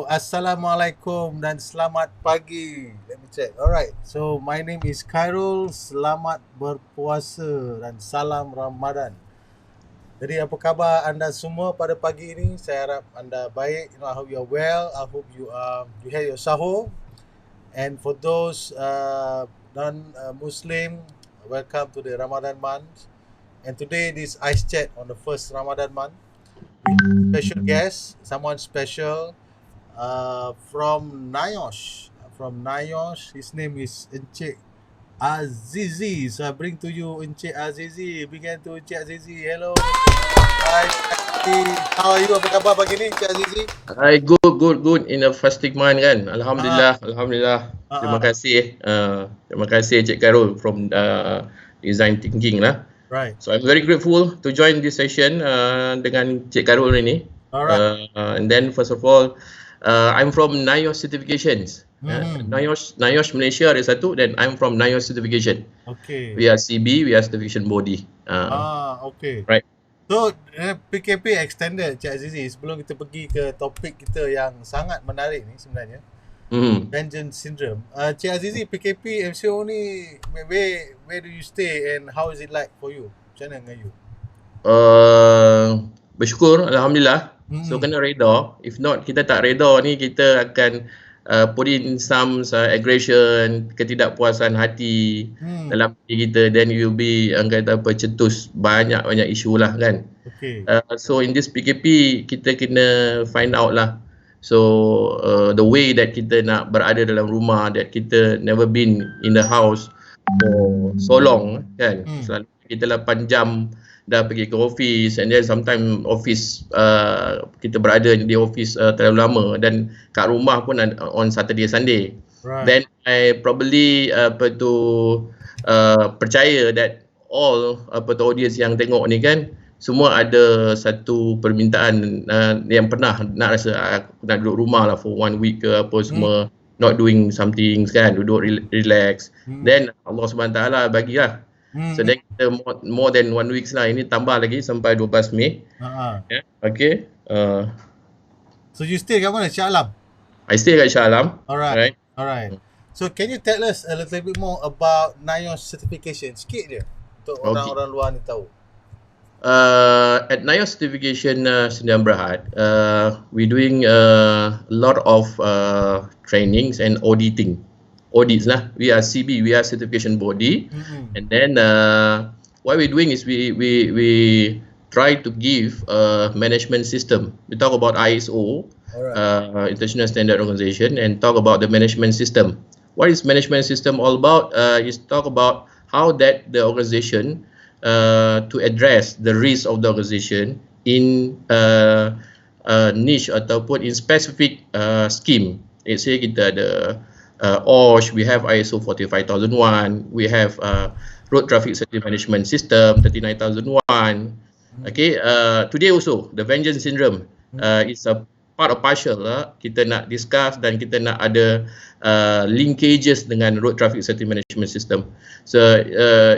Assalamualaikum dan selamat pagi. Let me check. Alright, so my name is Khairul. Selamat berpuasa dan salam Ramadan. Jadi apa khabar anda semua pada pagi ini? Saya harap anda baik. I hope you are well. I hope you had your sahur. And for those non-Muslim, welcome to the Ramadan month. And today this Ice Chat on the first Ramadan month with special guest, someone special. From NIOSH. From NIOSH, his name is Encik Azizie. So I bring to you Encik Azizie. Bring hand to Encik Azizie. Hello. Hi, Azizie. How are you? Apa khabar pagi ni, Encik Azizie? Hi, good in a fasting month kan. Alhamdulillah. Terima kasih. Terima kasih Encik Khairul from Design Thinking lah. Right. So I'm very grateful to join this session dengan Encik Khairul ini. Alright. And then first of all, I'm from NIOSH certifications. NIOSH Malaysia ada satu, then I'm from NIOSH certification. Okay. We are CB, we are certification body. Okay. Right. So PKP extended, Cik Azizie. Sebelum kita pergi ke topik kita yang sangat menarik ni sebenarnya, vengeance syndrome. Cik Azizie, PKP MCO ni where do you stay and how is it like for you? Macam mana dengan you? Bersyukur, Alhamdulillah. So kena reda. If not, kita tak reda ni, kita akan put in some aggression, ketidakpuasan hati dalam diri kita. Then you'll be kata apa, cetus banyak isu lah kan. Okay. So in this PKP, kita kena find out lah. So the way that kita nak berada dalam rumah, that kita never been in the house for so long kan. Selalu kita 8 jam dah pergi ke office, and then sometimes office kita berada di office terlalu lama, dan kat rumah pun on Saturday Sunday. Right. Then I probably percaya that all audience yang tengok ni kan, semua ada satu permintaan yang pernah nak rasa aku nak duduk rumah lah for 1 week ke apa semua, not doing something kan, duduk relax. Then Allah SWT bagilah. So then kita more than 1 week lah. Ini tambah lagi sampai 12 Mei. Yeah. Okay. So you stay kat mana? Shah Alam? I stay kat Shah Alam. Alright. So can you tell us a little bit more about NIOSH certification? Sikit je untuk orang-orang luar ni tahu. At NIOSH certification Sdn Bhd, we doing a lot of trainings and audits lah. We are CB, we are certification body, and then what we're doing is we try to give a management system. We talk about ISO, International Standard Organization, and talk about the management system. What is management system all about? Is talk about how that the organization to address the risk of the organization in niche ataupun in specific scheme. Let's say kita ada NIOSH, we have ISO 45001, we have Road Traffic Safety Management System 39001. Okay, today also the vengeance syndrome is a part of partial kita nak discuss, dan kita nak ada linkages dengan Road Traffic Safety Management System. So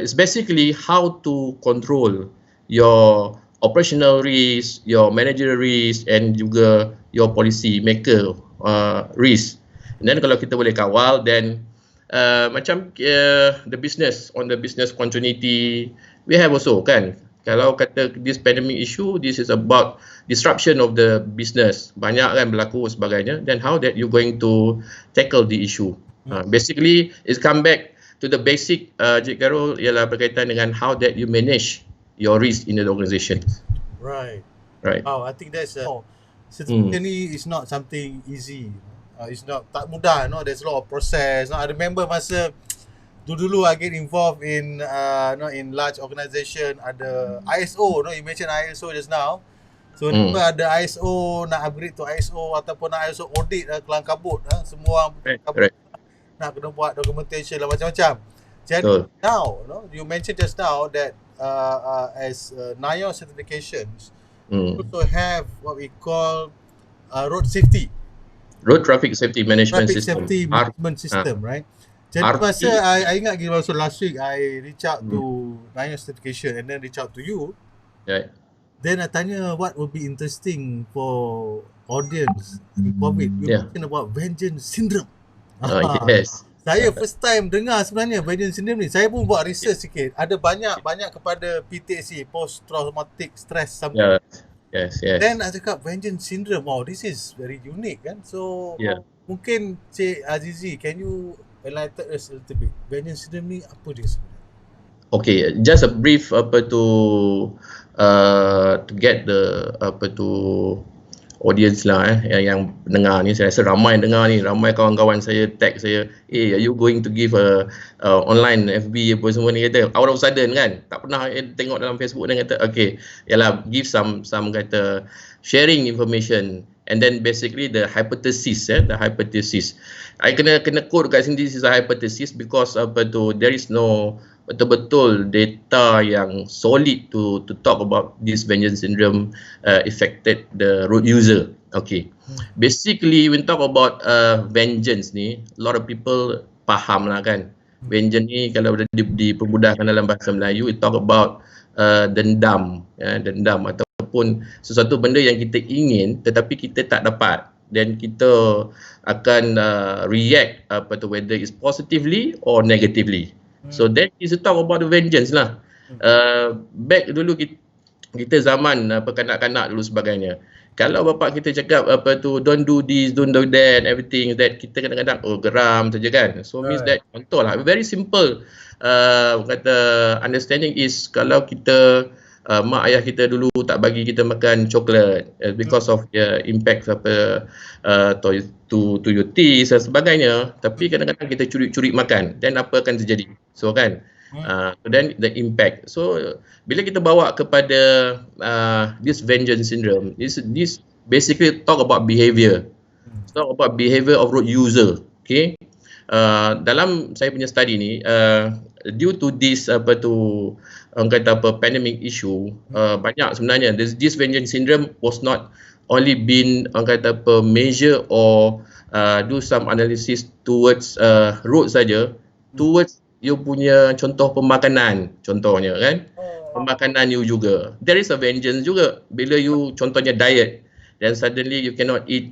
it's basically how to control your operational risk, your managerial risk, and juga your policy maker risk. And then kalau kita boleh kawal, then macam the business continuity we have also kan. Kalau kata this pandemic issue, this is about disruption of the business, banyak kan berlaku sebagainya, then how that you going to tackle the issue. Basically it's come back to the basic Cik Khairul, ialah berkaitan dengan how that you manage your risk in the organisation. Right. Oh, I think that's certainly it's not something easy. It's not tak mudah, no. There's a lot of process. No, I remember masa dulu I get involved in in large organisation, ada ISO, no, you mentioned ISO just now. So ada ISO, nak upgrade to ISO ataupun nak ISO audit kelang kabut, semua kabut, nak kena buat documentation lah macam-macam. Jadi now, no, you mentioned just now that as NIOSH certifications, we also have what we call road traffic safety management system, right? Jadi masa I ingat also last week I reach out to NIOSH certification and then reach out to you. Right. Then I tanya what would be interesting for audience in COVID. You mention about vengeance syndrome. Yes. Saya first time dengar sebenarnya vengeance syndrome ni. Saya pun buat research sikit. Ada banyak kepada PTSD, post traumatic stress something. Yes. Then I cakap vengeance syndrome. Wow, this is very unique kan. So mungkin Cik Azizie, can you enlighten us a little bit? Vengeance syndrome ni apa dia sebenarnya? Okay, just a brief to get the audience lah yang dengar ni. Saya rasa ramai dengar ni, ramai kawan-kawan saya tag saya, are you going to give a online FB apa semua ni, kata out of sudden kan, tak pernah tengok dalam Facebook dan kata okay, yalah, give some kata sharing information, and then basically the hypothesis I kena quote kat sini, this is a hypothesis because there is no betul-betul data yang solid to talk about this vengeance syndrome affected the road user. Okay, basically when talk about vengeance ni, a lot of people faham lah kan. Vengeance ni kalau dipermudahkan dalam bahasa Melayu, it talk about dendam ataupun sesuatu benda yang kita ingin tetapi kita tak dapat, dan kita akan react whether it's positively or negatively. So that is to talk about the vengeance lah. Back dulu kita zaman kanak-kanak dulu sebagainya. Kalau bapak kita cakap don't do this, don't do that, everything that, kita kadang-kadang geram saja kan. So means that, contoh lah, very simple kata understanding is, kalau kita mak ayah kita dulu tak bagi kita makan coklat because of the impact to your teeth dan sebagainya, tapi kadang-kadang kita curi-curi makan, then apa akan terjadi? So kan, then the impact. So bila kita bawa kepada this vengeance syndrome, this basically talk about behavior, talk about behavior of road user. Okay, dalam saya punya study ni, due to this pandemic issue, banyak sebenarnya this vengeance syndrome was not only been measure or do some analysis towards road saja, towards you punya contoh pemakanan, contohnya kan, pemakanan you juga, there is a vengeance juga. Bila you contohnya diet, then suddenly you cannot eat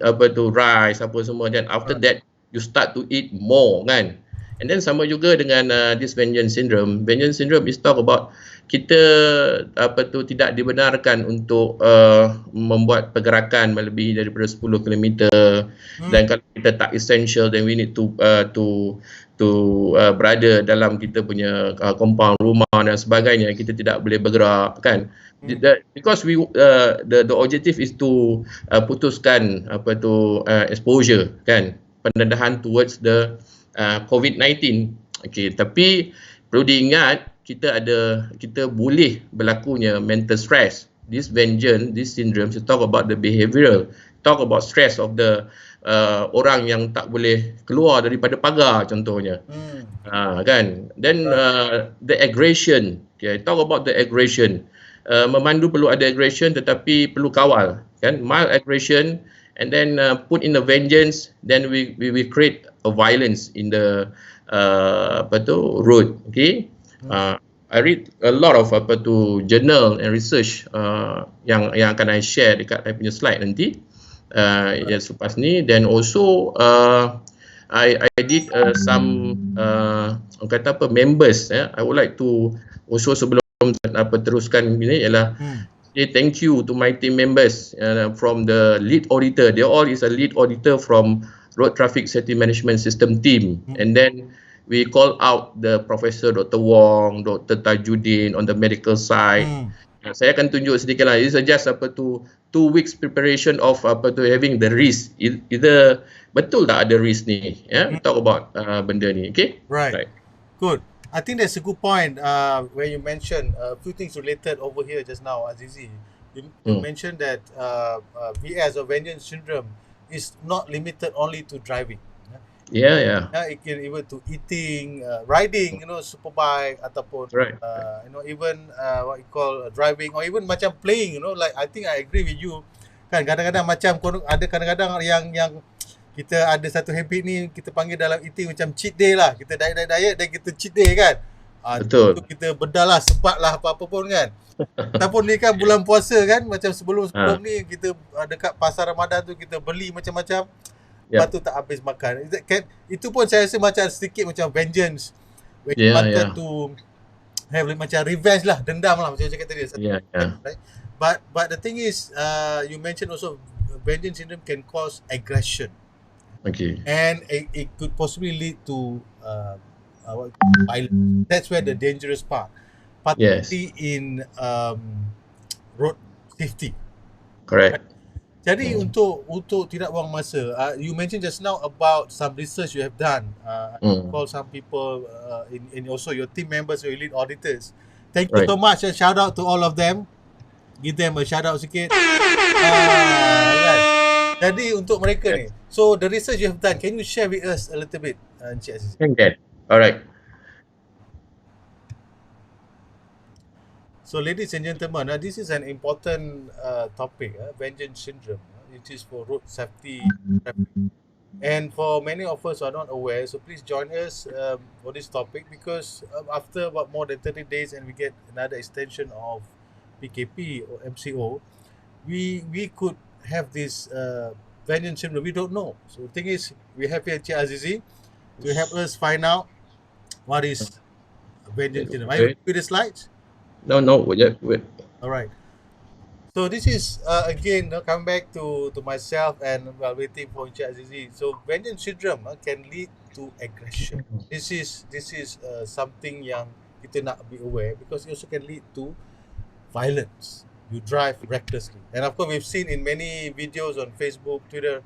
rice apa semua, then after that you start to eat more kan. And then sama juga dengan this vengeance syndrome. Vengeance syndrome is talk about kita tidak dibenarkan untuk membuat pergerakan melebihi daripada 10 km, dan kalau kita tak essential, then we need to berada dalam kita punya compound rumah dan sebagainya, kita tidak boleh bergerak kan. Because the objective is to putuskan exposure kan, pendedahan towards the COVID-19. Okay, tapi perlu diingat, kita boleh berlakunya mental stress. This vengeance, this syndrome, to talk about the behavioral, talk about stress of the orang yang tak boleh keluar daripada pagar contohnya, kan. Then the aggression, okay, talk about the aggression. Memandu perlu ada aggression, tetapi perlu kawal kan, mild aggression, and then put in the vengeance, then we create a violence in the road. Okay, I read a lot of journal and research yang akan I share dekat I punya slide nanti selepas ni. Then also I did some members. I would like to also, sebelum teruskan ini, ialah thank you to my team members from the lead auditor. They all is a lead auditor from Road Traffic Safety Management System team. And then we call out the Professor Dr. Wong, Dr. Tajuddin on the medical side. Saya akan tunjuk sedikit lah. It's just 2 weeks preparation of having the risk. Either betul tak ada risk ni? We talk about benda ni. Okay? Right. Good. I think that's a good point where you mentioned a few things related over here just now, Azizie. You mentioned that VS or vengeance syndrome is not limited only to driving. Yeah. It can even to eating, riding, superbike, ataupun even what you call driving, or even macam playing, like I think I agree with you. Kan kadang-kadang macam ada kadang-kadang yang kita ada satu habit ni, kita panggil dalam eating macam cheat day lah. Kita diet dan kita cheat day kan. Betul. Itu kita bedah lah, sebat lah apa-apa pun kan. Ataupun ni kan bulan puasa kan, macam sebelum ni kita dekat pasar Ramadan tu kita beli macam-macam. Lepas tu tak habis makan. Itu pun saya rasa macam sedikit macam vengeance. When you wanted to have macam revenge lah, dendam lah macam cakap tadi. Right? But the thing is, you mentioned also vengeance syndrome can cause aggression. Okay. And it could possibly lead to violence. That's where the dangerous part. Particularly in road safety. Correct. Jadi untuk tidak buang masa, you mentioned just now about some research you have done. Call some people in also your team members or lead auditors. Thank you so much and shout out to all of them. Give them a shout out sikit. Right. Jadi untuk mereka ni, so the research you have done, can you share with us a little bit, Encik Azizie? Okay. Alright. So ladies and gentlemen, this is an important topic, vengeance syndrome. It is for road safety. And for many of us who are not aware, so please join us for this topic, because after about more than 30 days and we get another extension of PKP or MCO, we could have this vengeance syndrome. We don't know. So the thing is, we have here Encik Azizie to help us find out what is vengeance syndrome. Are you with the slides? No, wait. All right. So this is again come back to myself and while waiting for Encik Azizie. So vengeance syndrome can lead to aggression. This is something yang kita nak be aware, because it also can lead to violence. You drive recklessly, and of course we've seen in many videos on Facebook, Twitter,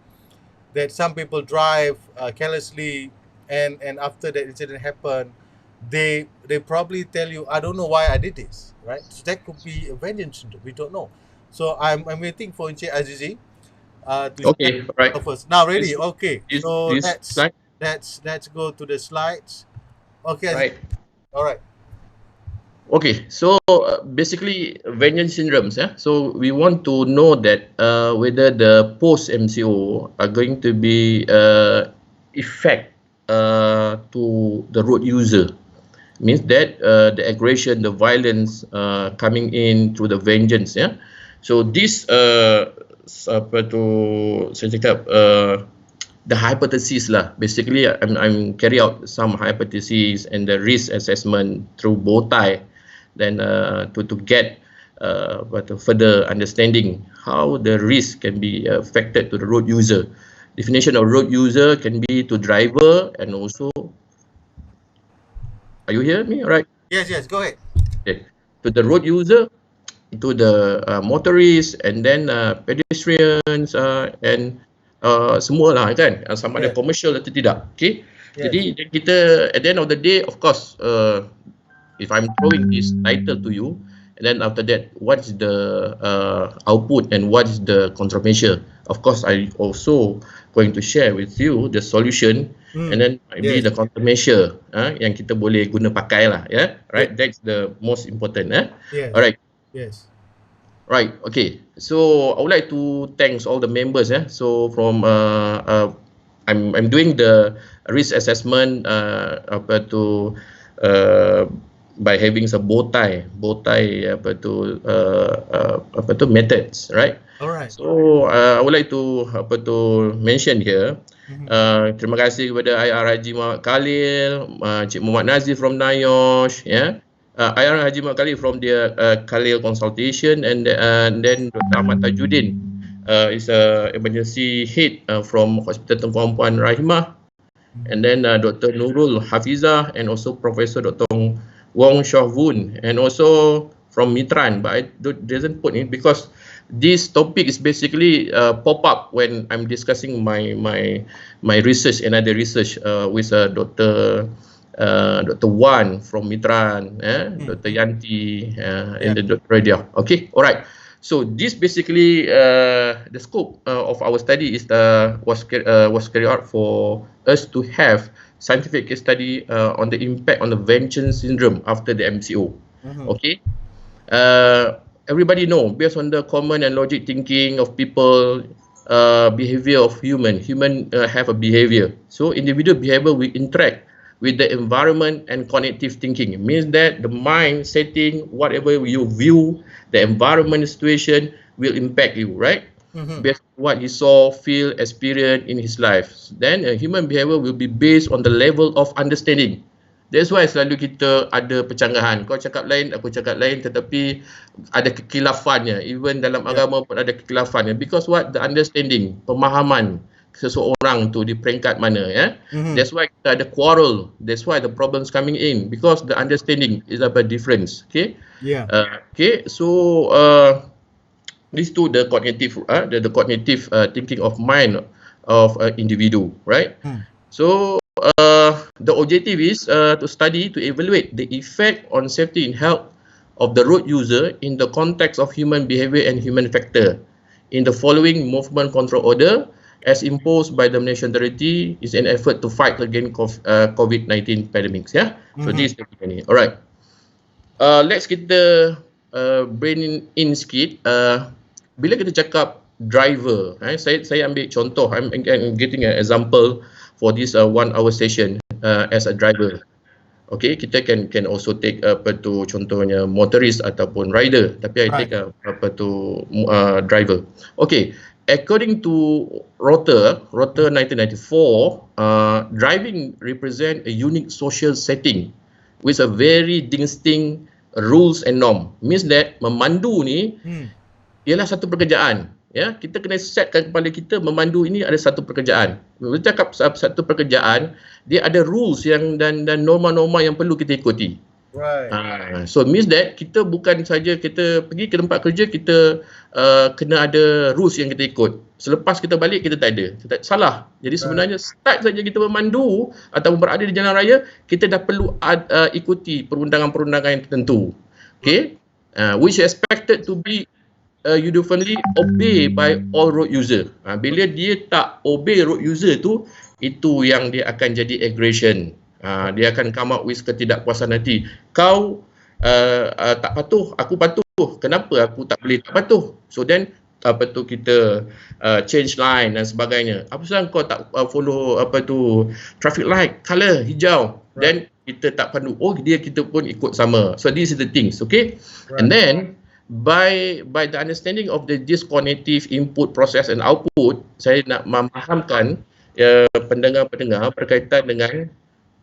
that some people drive carelessly, and after that incident happened, they probably tell you, I don't know why I did this, right? So that could be a vengeance syndrome. We don't know. So I'm waiting for Encik Azizie to right first. Now ready? Okay. So slide. let's go to the slides. Okay. Right. All right. Okay, so basically vengeance syndromes. So we want to know that whether the post MCO are going to be effect to the road user. Means that the aggression, the violence coming in through the vengeance. So this apa tu saya cakap the hypothesis lah. Basically, I'm carry out some hypotheses and the risk assessment through bow tie. Then to get further understanding how the risk can be affected to the road user. Definition of road user can be to driver and also. Are you hear me? All right. Yes. Go ahead. Okay. To the road user, to the motorists, and then pedestrians and semua lah kan. Sama ada commercial atau tidak. Okay. Jadi kita at the end of the day, of course. If I'm throwing this title to you, and then after that, what is the output and what is the countermeasure? Of course, I also going to share with you the solution, and then maybe the countermeasure yang kita boleh guna pakai lah, right? That's the most important, Yes. Alright. Yes. Right. Okay. So I would like to thanks all the members. So from I'm doing the risk assessment by having some bow tie methods, right? All right. So I would like to mention here. Terima kasih kepada IR Haji Muhammad Khalil, Cik Muhammad Nazir from NIOSH, IR Haji Muhammad Khalil from the Khalil consultation, and then Dr. Ahmad Tajuddin is a emergency head from Hospital Tengku Puan Rahimah, and then Dr. Nurul Hafizah, and also Professor Dr. Wong Shohvun, and also from Mitran, but I doesn't put it because this topic is basically pop up when I'm discussing my research and other research with Dr. Wan from Mitran, Dr. Yanti, and the Dr. Radia. Okay, all right. So this basically the scope of our study is was carried out for us to have scientific case study on the impact on the vengeance syndrome after the MCO. Okay, everybody know based on the common and logic thinking of people, behavior of human have a behavior. So individual behavior will interact with the environment and cognitive thinking. It means that the mind setting, whatever you view, the environment situation will impact you, right? Based on what he saw, feel, experience in his life. Then human behavior will be based on the level of understanding. That's why selalu kita ada percanggahan. Kau cakap lain, aku cakap lain, tetapi ada kekilafannya. Even dalam agama pun ada kekilafannya. Because what? The understanding, pemahaman seseorang tu di peringkat mana, ya. That's why kita ada quarrel. That's why the problems coming in, because the understanding is a difference. Okay. Okay. So these two, the cognitive, the cognitive thinking of mind of individual, right? So the objective is to study, to evaluate the effect on safety and health of the road user in the context of human behavior and human factor in the following movement control order as imposed by the Malaysian authority is an effort to fight against COVID-19 pandemics. Yeah. So this is the beginning. Alright. Let's kita brain in sikit. Bila kita cakap driver, saya ambil contoh. I'm getting an example for this 1 hour session as a driver. Okay, kita can also take contohnya motorist ataupun rider, tapi I take driver. Okay, according to Rotter 1994, driving represent a unique social setting with a very distinct rules and norm. Means that memandu ni ialah satu pekerjaan. Ya, kita kena setkan kepala kita, memandu ini ada satu pekerjaan. Bila cakap satu pekerjaan, dia ada rules yang dan norma-norma yang perlu kita ikuti. Right. So means that kita bukan saja kita pergi ke tempat kerja, kita kena ada rules yang kita ikut. Selepas kita balik kita tak ada. Salah. Jadi sebenarnya start saja kita memandu atau berada di jalan raya, kita dah perlu ikuti perundangan-perundangan yang tertentu. Okay? Which is expected to be uniformly obey by all road user. Bila dia tak obey road user tu, itu yang dia akan jadi aggression. Dia akan come up with ketidakpuasan hati. Kau tak patuh, aku patuh. Kenapa aku tak boleh tak patuh? So then kita change line dan sebagainya. Apa sebab kau tak follow traffic light color hijau? Then kita tak pandu. Oh, kita pun ikut sama. So these are the things, okay? And then by the understanding of this cognitive input, process and output, saya nak memahamkan pendengar-pendengar berkaitan dengan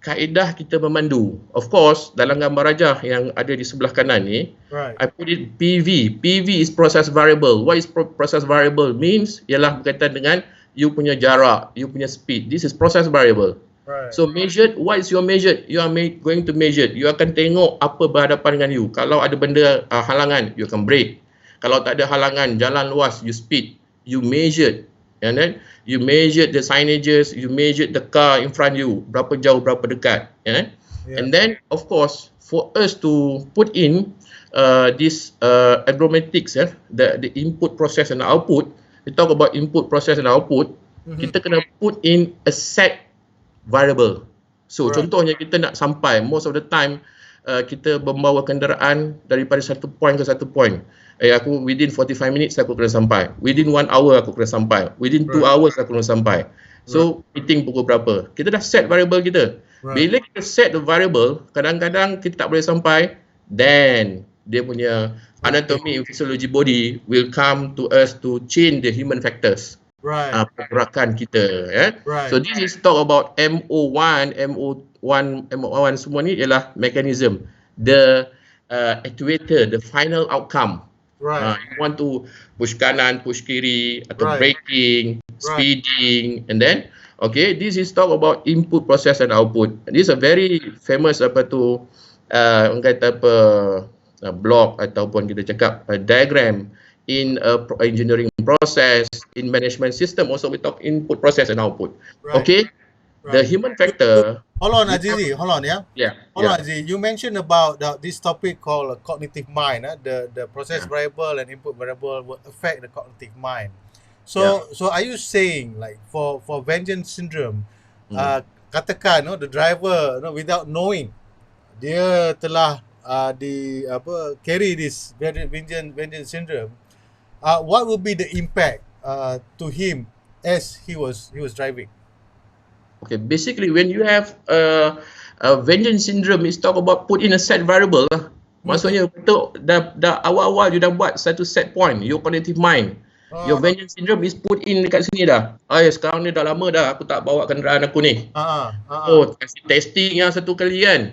kaedah kita memandu. Of course, dalam gambar rajah yang ada di sebelah kanan ni, I put it PV. PV is process variable. What is process variable? Means ialah berkaitan dengan you punya jarak, you punya speed. This is process variable. So measured, what is your measured? You are going to measure. You akan tengok apa berhadapan dengan you. Kalau ada benda halangan, you akan brake. Kalau tak ada halangan, jalan luas, you speed. You measured. And then you measured the signages, you measured the car in front you, berapa jauh, berapa dekat. And then of course, for us to put in this agrometrics, the input, process and output, we talk about input, process and output, kita kena put in a set variable. So contohnya kita nak sampai, most of the time kita membawa kenderaan daripada satu point ke satu point. Aku within 45 minutes aku kena sampai. Within 1 hour aku kena sampai. Within 2 hours aku kena sampai. So meeting pukul berapa? Kita dah set variable kita. Bila kita set the variable, kadang-kadang kita tak boleh sampai, then dia punya anatomy and physiology body will come to us to change the human factors. Pergerakan kita, So this is talk about MO1 semua ni ialah mechanism, the actuator, the final outcome. You want to push kanan, push kiri, atau braking, speeding, and then this is talk about input, process and output. This is a very famous block ataupun kita cakap diagram in engineering process, in management system also we talk input, process and output. Okay, the human factor. Hold on, Azizie. Hold on, Hold on, Azizie. You mentioned about this topic called cognitive mind. The process variable and input variable will affect the cognitive mind. So are you saying like for vengeance syndrome, katakan the driver without knowing dia telah carry this vengeance syndrome, what will be the impact to him as he was driving? Okay, basically when you have vengeance syndrome is talk about put in a set variable lah. Maksudnya betul dah awal-awal you dah buat satu set point, your cognitive mind. Your vengeance syndrome is put in dekat sini dah. Sekarang ni dah lama dah aku tak bawa kenderaan aku ni. Kasih testing yang satu kali kan.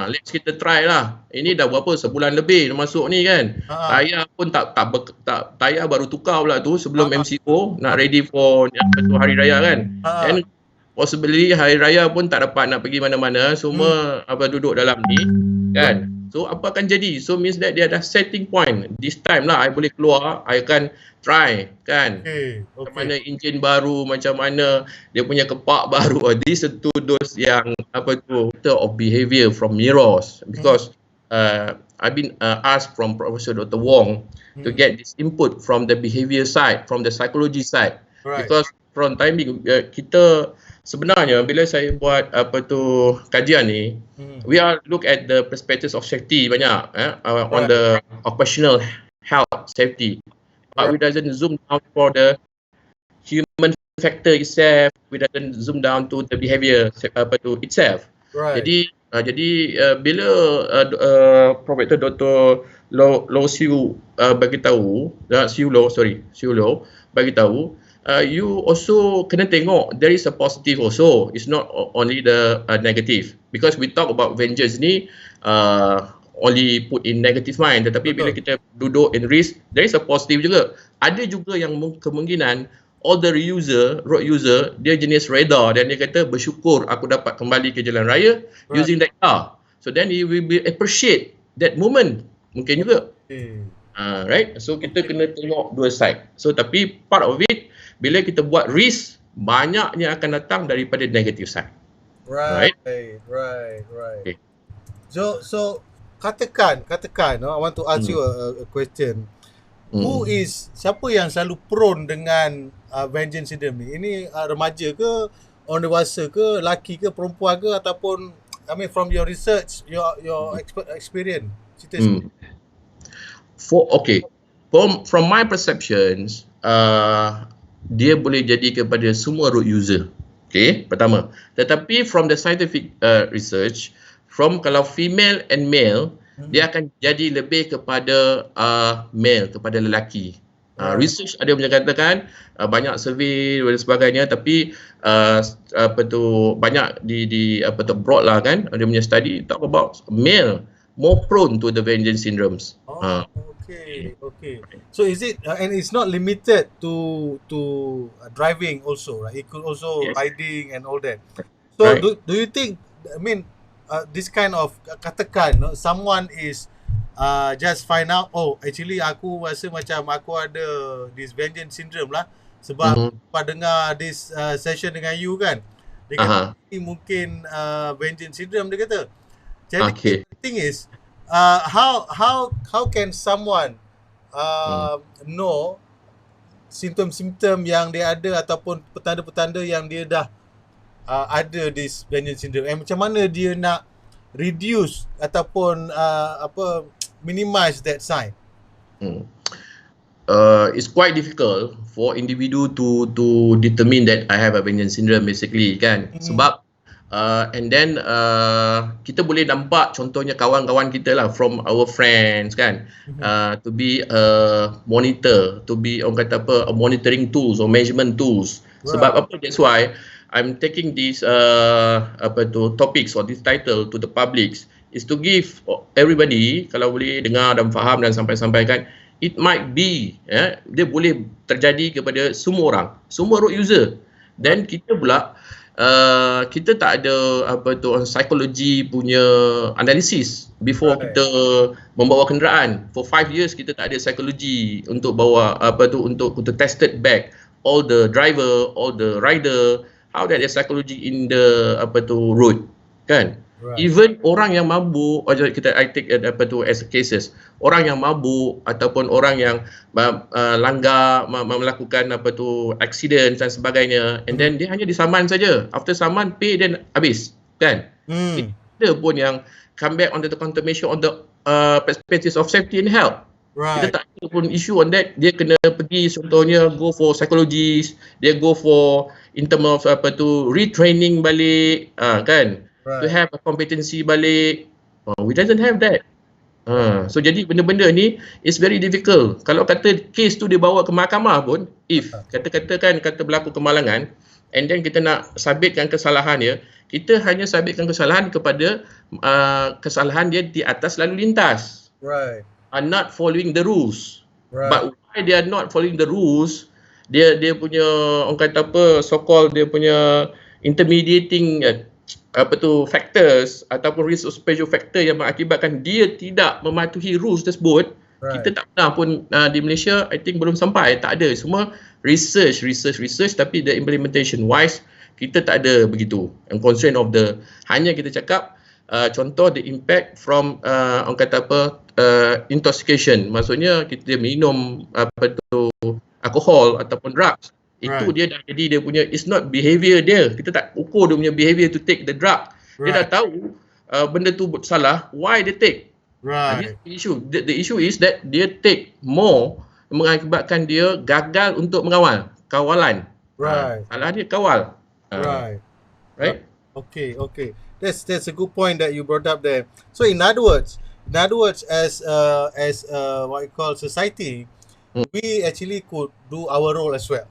Let's kita try lah. Ini dah berapa, sebulan lebih dah masuk ni kan. Tayar pun tak tayar baru tukar pula tu sebelum MCO nak ready for hari raya kan. And possibly hari raya pun tak dapat nak pergi mana-mana, semua duduk dalam ni kan. So apa akan jadi? So means that dia ada setting point. This time lah I boleh keluar, I akan try kan. Macam mana enjin baru, macam mana dia punya kepak baru. This to those yang of behavior from NIOSH, because I've been asked from Professor Dr. Wong to get this input from the behavior side, from the psychology side. Because from timing kita sebenarnya bila saya buat kajian ni, we are look at the perspectives of safety banyak on the occupational health safety, but we doesn't zoom down for the human factor itself, we doesn't zoom down to the behavior itself. Jadi bila Profesor Dr. Lo Siu bagi tahu, Siu Lo bagi tahu, you also kena tengok there is a positive also. It's not only the negative, because we talk about vengeance ni only put in negative mind, tetapi bila kita duduk in risk, there is a positive juga. Ada juga yang kemungkinan all the road user dia jenis radar dan dia kata bersyukur aku dapat kembali ke jalan raya using that car. So then he will be appreciate that moment, mungkin juga. Right, so kita kena tengok dua side. So tapi part of it, bila kita buat risk, banyaknya akan datang daripada negative side. Right. Okay. So katakan, I want to ask you a question. Siapa yang selalu prone dengan vengeance syndrome ni? Ini remaja ke, orang dewasa ke, lelaki ke, perempuan ke, ataupun from your research, your experience? From my perceptions, dia boleh jadi kepada semua road user. Pertama. Tetapi from the scientific research, kalau female and male, dia akan jadi lebih kepada male, kepada lelaki. Research ada menyatakan banyak survey dan sebagainya, tapi banyak di broad lah kan, ada punya study talk about male more prone to the vengeance syndromes. Okay. So is it and it's not limited to driving also, right? It could also riding and all that. So do you think, this kind of katakan someone is just find out, actually aku rasa macam aku ada this vengeance syndrome lah sebab dengar this session dengan you kan, dia kata ini mungkin vengeance syndrome dia kata. Jadi the thing is, how can someone know simptom-simptom yang dia ada ataupun petanda-petanda yang dia dah ada this vengeance syndrome, macam mana dia nak reduce ataupun minimize that sign? It's quite difficult for individual to determine that I have a vengeance syndrome basically kan. Sebab and then kita boleh nampak contohnya kawan-kawan kita lah, from our friends kan, to be a monitor, to be orang kata a monitoring tools or measurement tools. Sebab apa, that's why I'm taking these topics or this title to the publics, is to give everybody, kalau boleh dengar dan faham dan sampai-sampaikan, it might be dia boleh terjadi kepada semua orang, semua road user. Dan kita pula kita tak ada psikologi punya analisis before kita membawa kenderaan. For 5 years kita tak ada psikologi untuk bawa untuk tested back all the driver, all the rider, how that is psychology in the road kan. Even orang yang mabuk, I take as cases, orang yang mabuk ataupun orang yang langgar, melakukan accident dan sebagainya, and then dia hanya disaman saja, after saman pay then habis kan. Kita pun yang come back on the confirmation on the perspectives of safety and health. Kita tak ada pun issue on that. Dia kena pergi contohnya go for psychologist, dia go for in term of retraining balik kan. to have a competency balik. We doesn't have that. So jadi benda-benda ni is very difficult. Kalau kata case tu dia bawa ke mahkamah pun, if kata berlaku kemalangan, and then kita nak sabitkan kesalahan dia, kita hanya sabitkan kesalahan kepada kesalahan dia di atas lalu lintas. Right. Are not following the rules. Right. But why they are not following the rules, dia punya orang kata apa, so called dia punya intermediating factors ataupun risk special factor yang mengakibatkan dia tidak mematuhi rules tersebut. Kita tak pernah pun di Malaysia, I think belum sampai, tak ada. Semua research, tapi the implementation wise kita tak ada begitu. And concern of the, hanya kita cakap contoh the impact from orang kata apa, intoxication, maksudnya kita minum alkohol ataupun drugs. Itu dia dah jadi dia punya, it's not behavior dia. Kita tak ukur dia punya behavior to take the drug. Dia dah tahu benda tu salah, why dia take. Right. The issue is that dia take more, mengakibatkan dia gagal untuk mengawal. Kawalan. Right. Salah dia kawal. Right. Okay. That's a good point that you brought up there. So in other words, as what you call society, we actually could do our role as well,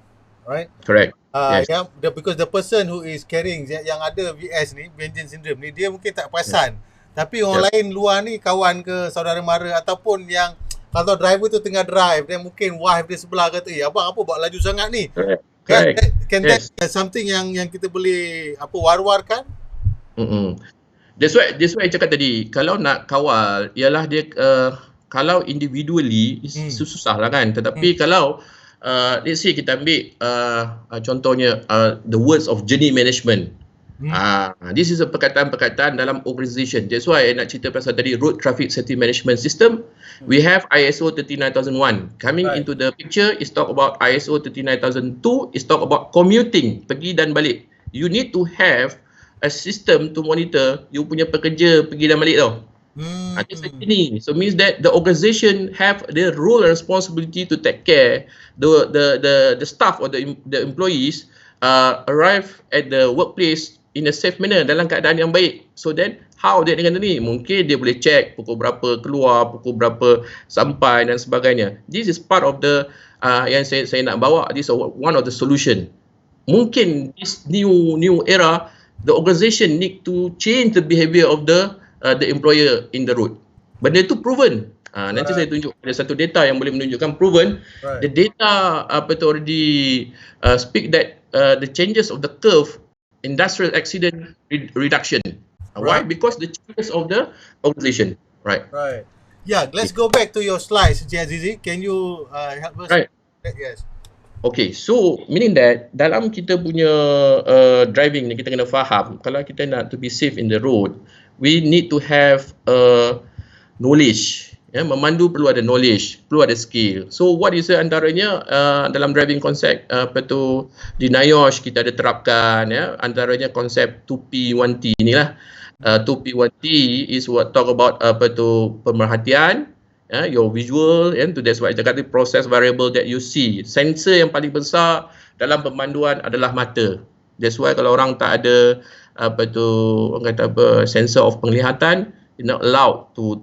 right? Correct. Yes. Because the person who is carrying yang ada VS ni, vengeance syndrome ni, dia mungkin tak perasan. Tapi orang lain luar ni, kawan ke, saudara mara, ataupun yang kalau driver tu tengah drive, dan mungkin wife dia sebelah kata, abang apa buat laju sangat ni? Correct. Can that something yang kita boleh war-warkan? That's why I cakap tadi, kalau nak kawal ialah dia kalau individually susah lah kan, tetapi kalau let's say kita ambil contohnya the words of journey management. This is a perkataan-perkataan dalam organisation. That's why I nak cerita pasal tadi road traffic safety management system. We have ISO 39001 coming into the picture. Is talk about ISO 39002 is talk about commuting, pergi dan balik. You need to have a system to monitor you punya pekerja pergi dan balik tau. So means that the organisation have the role and responsibility to take care the staff or the employees arrive at the workplace in a safe manner, dalam keadaan yang baik. So then how dia dengan ni, mungkin dia boleh check pukul berapa keluar, pukul berapa sampai dan sebagainya. This is part of the yang saya nak bawa. This is one of the solution. Mungkin this new era, the organisation need to change the behavior of the employer in the road. Benda itu proven. Nanti saya tunjuk ada satu data yang boleh menunjukkan proven. The data already speak that the changes of the curve industrial accident reduction. Why? Because the changes of the organisation. Right. Yeah, let's go back to your slides, Azizie. Can you help us? Right. Yes. Okay, so meaning that dalam kita punya driving ni kita kena faham, kalau kita nak to be safe in the road, we need to have knowledge. Memandu perlu ada knowledge, perlu ada skill. So what is antaranya dalam driving konsep di NIOSH kita ada terapkan, antaranya konsep 2P 1T ni lah. 2P 1T is what talk about pemerhatian, your visual, that's why I cakap process variable that you see. Sensor yang paling besar dalam pemanduan adalah mata. That's why kalau orang tak ada orang kata sensor of penglihatan, you're not allowed to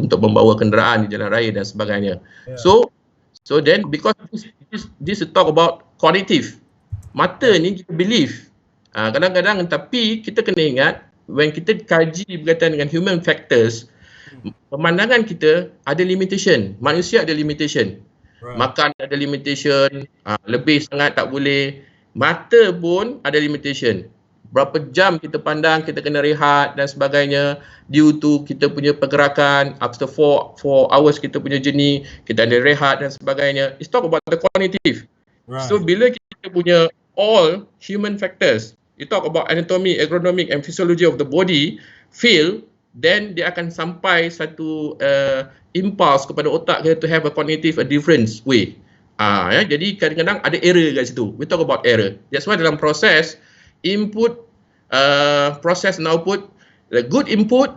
untuk membawa kenderaan di jalan raya dan sebagainya. So then because this talk about cognitive, mata ni kita believe kadang-kadang, tapi kita kena ingat when kita kaji berkaitan dengan human factors, pemandangan kita ada limitation, manusia ada limitation, makan ada limitation, lebih sangat tak boleh, mata pun ada limitation. Berapa jam kita pandang, kita kena rehat dan sebagainya, due to kita punya pergerakan, after 4 hours kita punya journey, kita ada rehat dan sebagainya. It's talk about the cognitive. So bila kita punya all human factors, you talk about anatomy, ergonomic and physiology of the body fail, then dia akan sampai satu impulse kepada otak kita to have a cognitive, a different way. Jadi kadang-kadang ada error kat situ. We talk about error. That's why dalam proses input, process and output, the good input,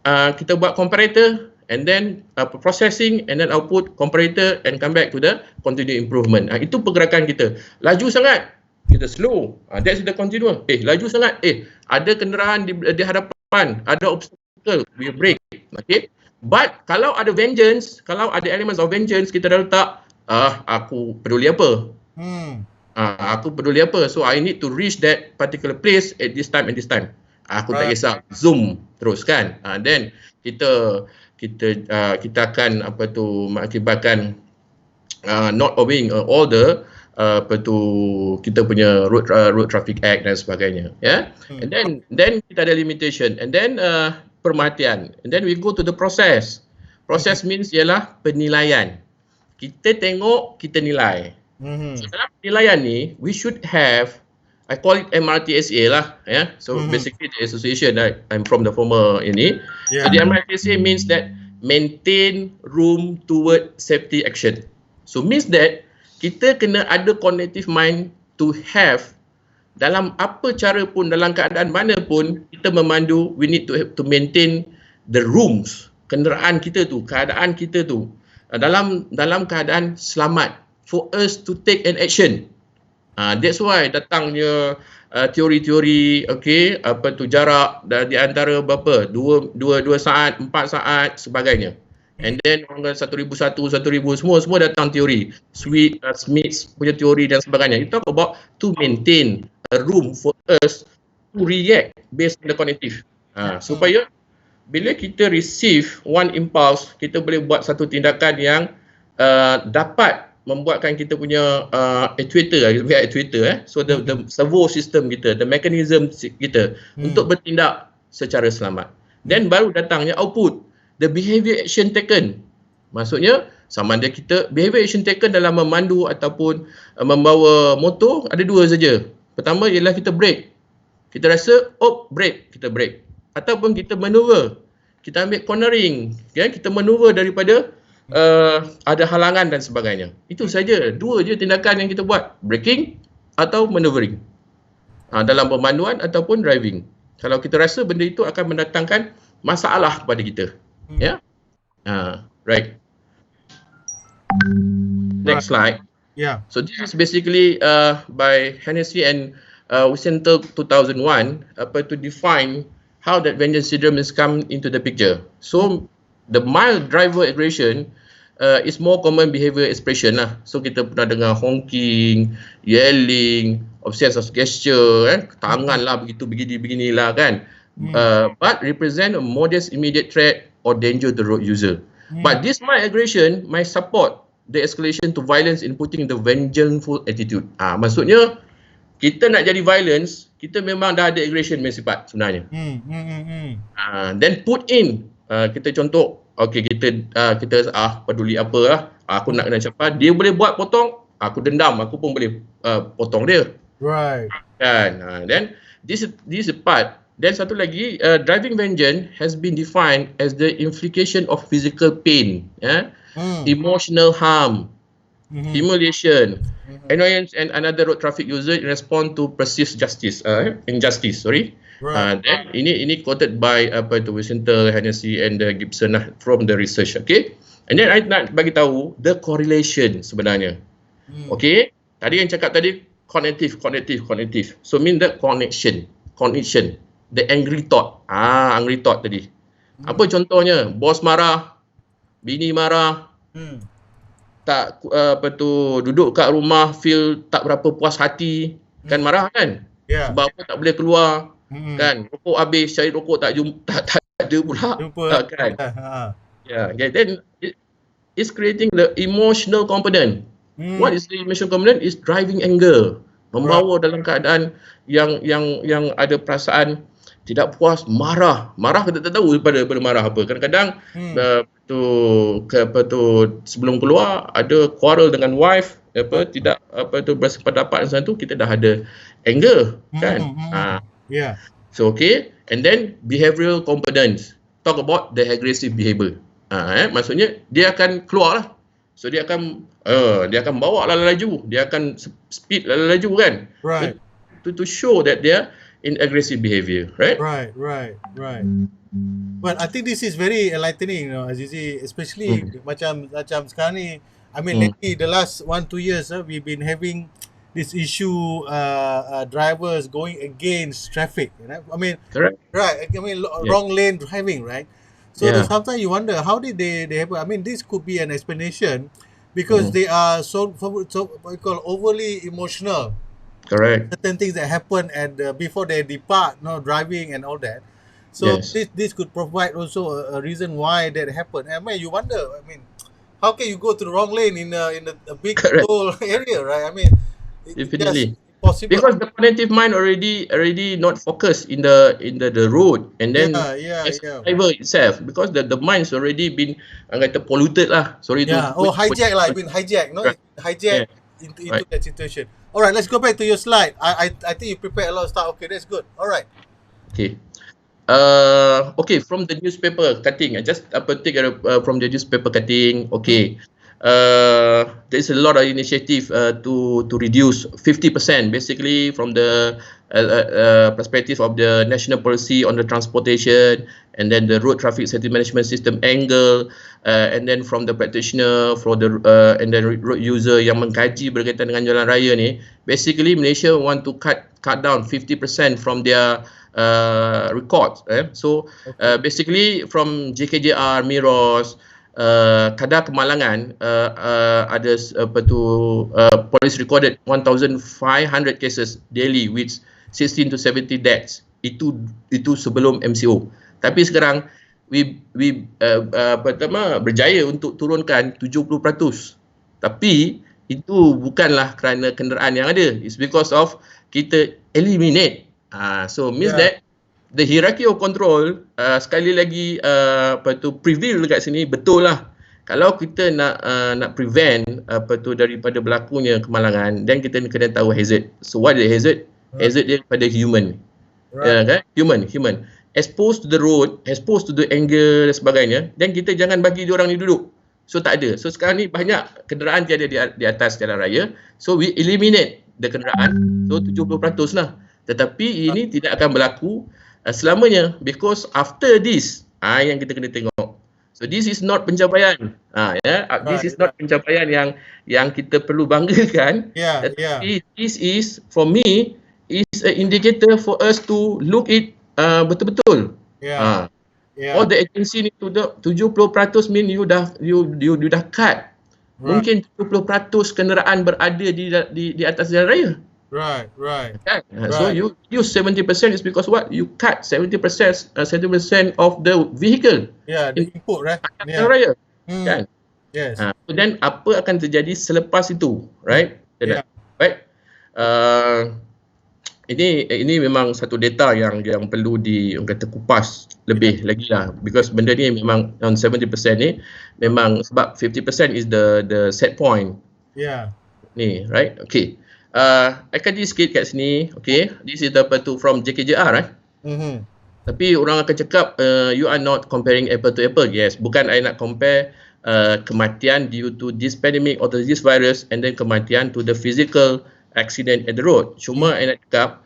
kita buat comparator, and then processing, and then output, comparator, and come back to the continuous improvement. Itu pergerakan kita. Laju sangat, kita slow. That's the continual. Laju sangat. Ada kenderaan di hadapan, ada obstacle, we brake. Okay. But kalau ada vengeance, kalau ada elements of vengeance, kita dah letak, aku peduli apa? Aku peduli apa? So I need to reach that particular place at this time and this time. Aku tak kisah zoom terus kan. Then kita akan mengakibatkan not obeying all the kita punya road traffic act dan sebagainya, ya. And then kita ada limitation, and then perhatian, and then we go to the process. Process means ialah penilaian. Kita tengok, kita nilai. So dalam penilaian ni, we should have, I call it MRTSA lah, ya. So basically the association, I'm from the former ini. So the MRTSA means that maintain room toward safety action. So means that kita kena ada cognitive mind to have, dalam apa cara pun, dalam keadaan mana pun kita memandu, we need to maintain the rooms, kenderaan kita tu, keadaan kita tu dalam keadaan selamat for us to take an action. That's why datangnya teori-teori, jarak di antara berapa, 2 saat, 4 saat sebagainya. And then 1001, 1000 semua datang teori. Smith's punya teori dan sebagainya. You talk about to maintain a room for us to react based on the cognitive. Supaya bila kita receive one impulse, kita boleh buat satu tindakan yang dapat membuatkan kita punya actuator, so the servo system kita, the mechanism kita untuk bertindak secara selamat. Then baru datangnya output, the behavior action taken. Maksudnya sama ada kita behavior action taken dalam memandu ataupun membawa motor, ada dua saja. Pertama ialah kita brake. Kita rasa brake, kita brake. Ataupun kita maneuver, kita ambil cornering, kita maneuver daripada ada halangan dan sebagainya. Itu saja, dua je tindakan yang kita buat, braking atau maneuvering, dalam pemanduan ataupun driving. Kalau kita rasa benda itu akan mendatangkan masalah kepada kita, ya. Right. Next slide. So this is basically by Hennessy and Wiesenthal 2001 to define how that vengeance syndrome has come into the picture. So the mild driver aggression is more common behavior expression lah. So kita pernah dengar honking, yelling, obsessive gesture, tangan lah begitu beginilah kan. But represent a modest immediate threat or danger to the road user. But this mild aggression might support the escalation to violence in putting the vengeful attitude. Maksudnya kita nak jadi violence, kita memang dah ada aggression punya sifat sebenarnya. Then put in, kita contoh, kita peduli apa lah, aku nak kena cepat, dia boleh buat potong, aku dendam, aku pun boleh potong dia. Right. Kan. Then this is part. Then satu lagi, driving vengeance has been defined as the infliction of physical pain, emotional harm, humiliation, annoyance and another road traffic user in response to perceived injustice. Right. Then ini quoted by Wiesenthal, Hennessy and Gibson from the research. Okay. And then I nak bagi tahu the correlation sebenarnya. Okay. Tadi yang cakap tadi cognitive. So mean the connection. The angry thought. Angry thought tadi. Apa contohnya? Bos marah, bini marah, tak duduk kat rumah feel tak berapa puas hati, kan marah kan? Sebab apa tak boleh keluar, kan? Rokok habis, cari rokok tak ada pula, kan? Then it's creating the emotional component. What is the emotional component? Is driving anger, membawa dalam keadaan yang ada perasaan tidak puas, marah kita tak tahu pada marah apa. Kadang-kadang sebelum keluar ada quarrel dengan wife, tidak bersependapat dengan tu, kita dah ada anger, kan? So okay, and then behavioral components, talk about the aggressive behavior. Maksudnya dia akan keluar lah. So dia akan bawa laju, dia akan speed laju kan? Right. To show that they are in aggressive behavior, right? Right. Well, I think this is very enlightening, Azizie, especially macam sekarang ni. I mean, lately the last 1-2 years, we've been having this issue, drivers going against traffic. You know? I mean, Correct. right? I mean, wrong lane driving, right? So sometimes you wonder how did they happen. I mean, this could be an explanation because they are so what you call overly emotional. Correct. Certain things that happen and before they depart, driving and all that. So this could provide also a reason why that happened. I mean, you wonder. I mean, how can you go to the wrong lane in a big whole area, right? I mean, definitely. Possible. Because the cognitive mind already not focused in the road, and then driver itself, because the mind's already been polluted lah. Sorry to hijack lah. Been hijack, no? Hijack into that situation. All right, let's go back to your slide. I think you prepared a lot of stuff. Okay, that's good. All right. Okay. Okay, from the newspaper cutting, I just take from the newspaper cutting. Okay. There's a lot of initiative to reduce 50%, basically from the perspective of the national policy on the transportation, and then the road traffic safety management system angle, and then from the practitioner, for the and then road user yang mengkaji berkaitan dengan jalan raya ni. Basically, Malaysia want to cut down 50% from their records. So basically from JKJR, NIOSH, kadar kemalangan ada police recorded 1,500 cases daily with 16 to 70 deaths. Itu sebelum MCO. Tapi sekarang we berjaya untuk turunkan 70%. Tapi itu bukanlah kerana kenderaan yang ada. It's because of kita eliminate. So means that the hierarchy of control sekali lagi prevail dekat sini, betul lah. Kalau kita nak prevent daripada berlakunya kemalangan, then kita kena tahu hazard. So what is the hazard? Hazard dia pada human. Kan? Human. Exposed to the road, exposed to the angle dan sebagainya, then kita jangan bagi diorang ni duduk. So tak ada. So sekarang ni banyak kenderaan tiada di atas jalan raya. So we eliminate the kenderaan. So 70% lah. Tetapi ini tidak akan berlaku selamanya, because after this yang kita kena tengok. So this is not pencapaian. This is not pencapaian yang kita perlu banggakan. Tetapi this is, for me, is an indicator for us to look it betul-betul. All the agency ni 70% mean you dah cut. Mungkin 70% kenderaan berada di atas jalan raya. Right. So you use 70% is because what? You cut 70% of the vehicle. The input, right? Jalan raya. Kan? Yes. So then apa akan terjadi selepas itu, right? Right. Ini memang satu data yang perlu kupas lebih lagi lah, because benda ni memang on 70% ni memang sebab 50% is the set point. Ni, right? Okay. I kaji sikit kat sini. Okay, this is from JKJR, right? Tapi orang akan cakap you are not comparing apple to apple. Yes, bukan I nak compare kematian due to this pandemic or this virus and then kematian to the physical accident at the road. Cuma I nak cakap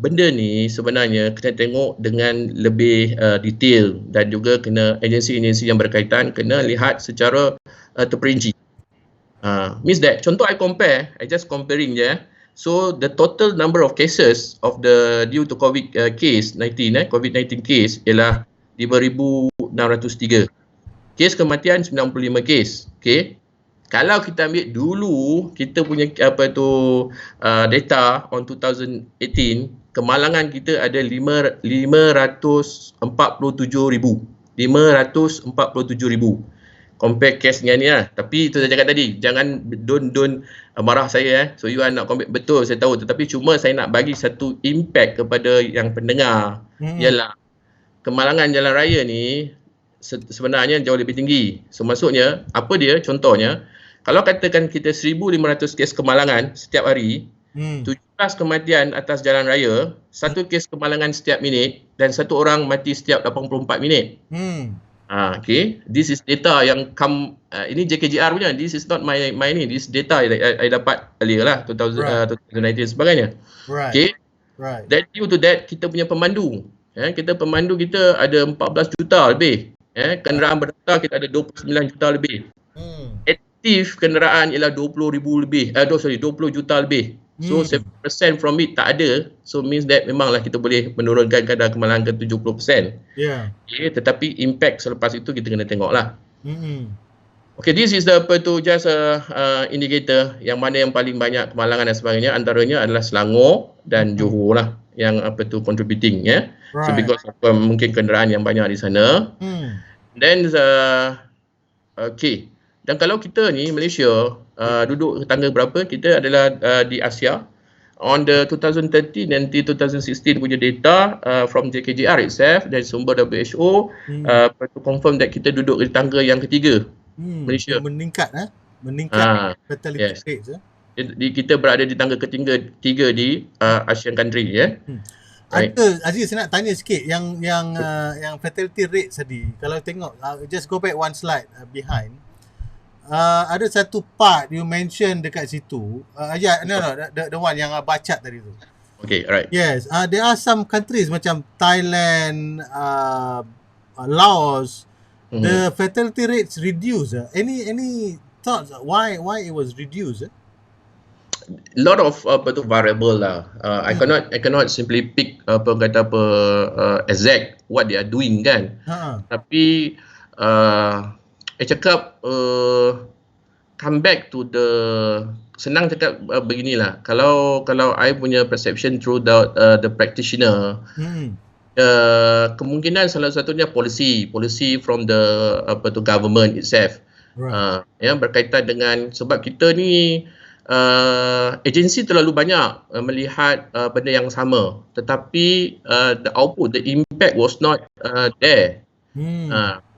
benda ni sebenarnya kena tengok dengan lebih detail, dan juga kena agensi-agensi yang berkaitan kena lihat secara terperinci. Means that, contoh I just comparing je. So the total number of cases of the due to COVID-19 case ialah 5,603. Kes kematian 95 kes. Okay. Kalau kita ambil dulu kita punya data on 2018, kemalangan kita ada 547,000. Compare case dengan ni lah. Tapi itu saya cakap tadi, jangan don't marah saya. So you are nak compare, betul saya tahu, tetapi cuma saya nak bagi satu impact kepada yang pendengar. Ialah kemalangan jalan raya ni sebenarnya jauh lebih tinggi. So maksudnya apa dia? Contohnya, kalau katakan kita 1,500 kes kemalangan setiap hari, 17 kematian atas jalan raya, 1 kes kemalangan setiap minit, dan 1 orang mati setiap 84 minit. Okay, this is data yang ini JKJR punya. This is not my ni. This data I dapat earlier lah, 2019 sebagainya. Okay, that due to that kita punya pemandu. Kita ada 14 juta lebih. Kenderaan berdata kita ada 29 juta lebih. aktif kenderaan ialah 20,000 lebih, 20 juta lebih. So 7% from it tak ada. So means that memanglah kita boleh menurunkan kadar kemalangan ke 70%. Yeah. Okay, tetapi impact selepas itu kita kena tengoklah. Okay, this is just indicator yang mana yang paling banyak kemalangan dan sebagainya. Antaranya adalah Selangor dan Johor lah yang contributing, ya. So because mungkin kenderaan yang banyak di sana. Then okay. Dan kalau kita ni Malaysia duduk tangga berapa, kita adalah di Asia. On the 2013 and 2016 punya data from JKJR itself dan sumber WHO to confirm that kita duduk di tangga yang ketiga. Malaysia meningkat fatality rates. Kita berada di tangga ketiga di Asian country, ya. Right. Aziz, saya nak tanya sikit yang fatality rate tadi. Kalau tengok just go back one slide behind. Ada satu part you mention dekat situ. The one yang bacat tadi tu. Okay, right. Yes, there are some countries macam Thailand, Laos, the fatality rates reduced. Any thoughts why it was reduced? Lot of variable lah. I cannot simply pick exact what they are doing, kan. Tapi cakap come back to the senang cakap beginilah. Kalau I punya perception through the practitioner, kemungkinan salah satunya policy from the government itself. Yang berkaitan dengan sebab kita ni agensi terlalu banyak melihat benda yang sama, tetapi the output, the impact was not there.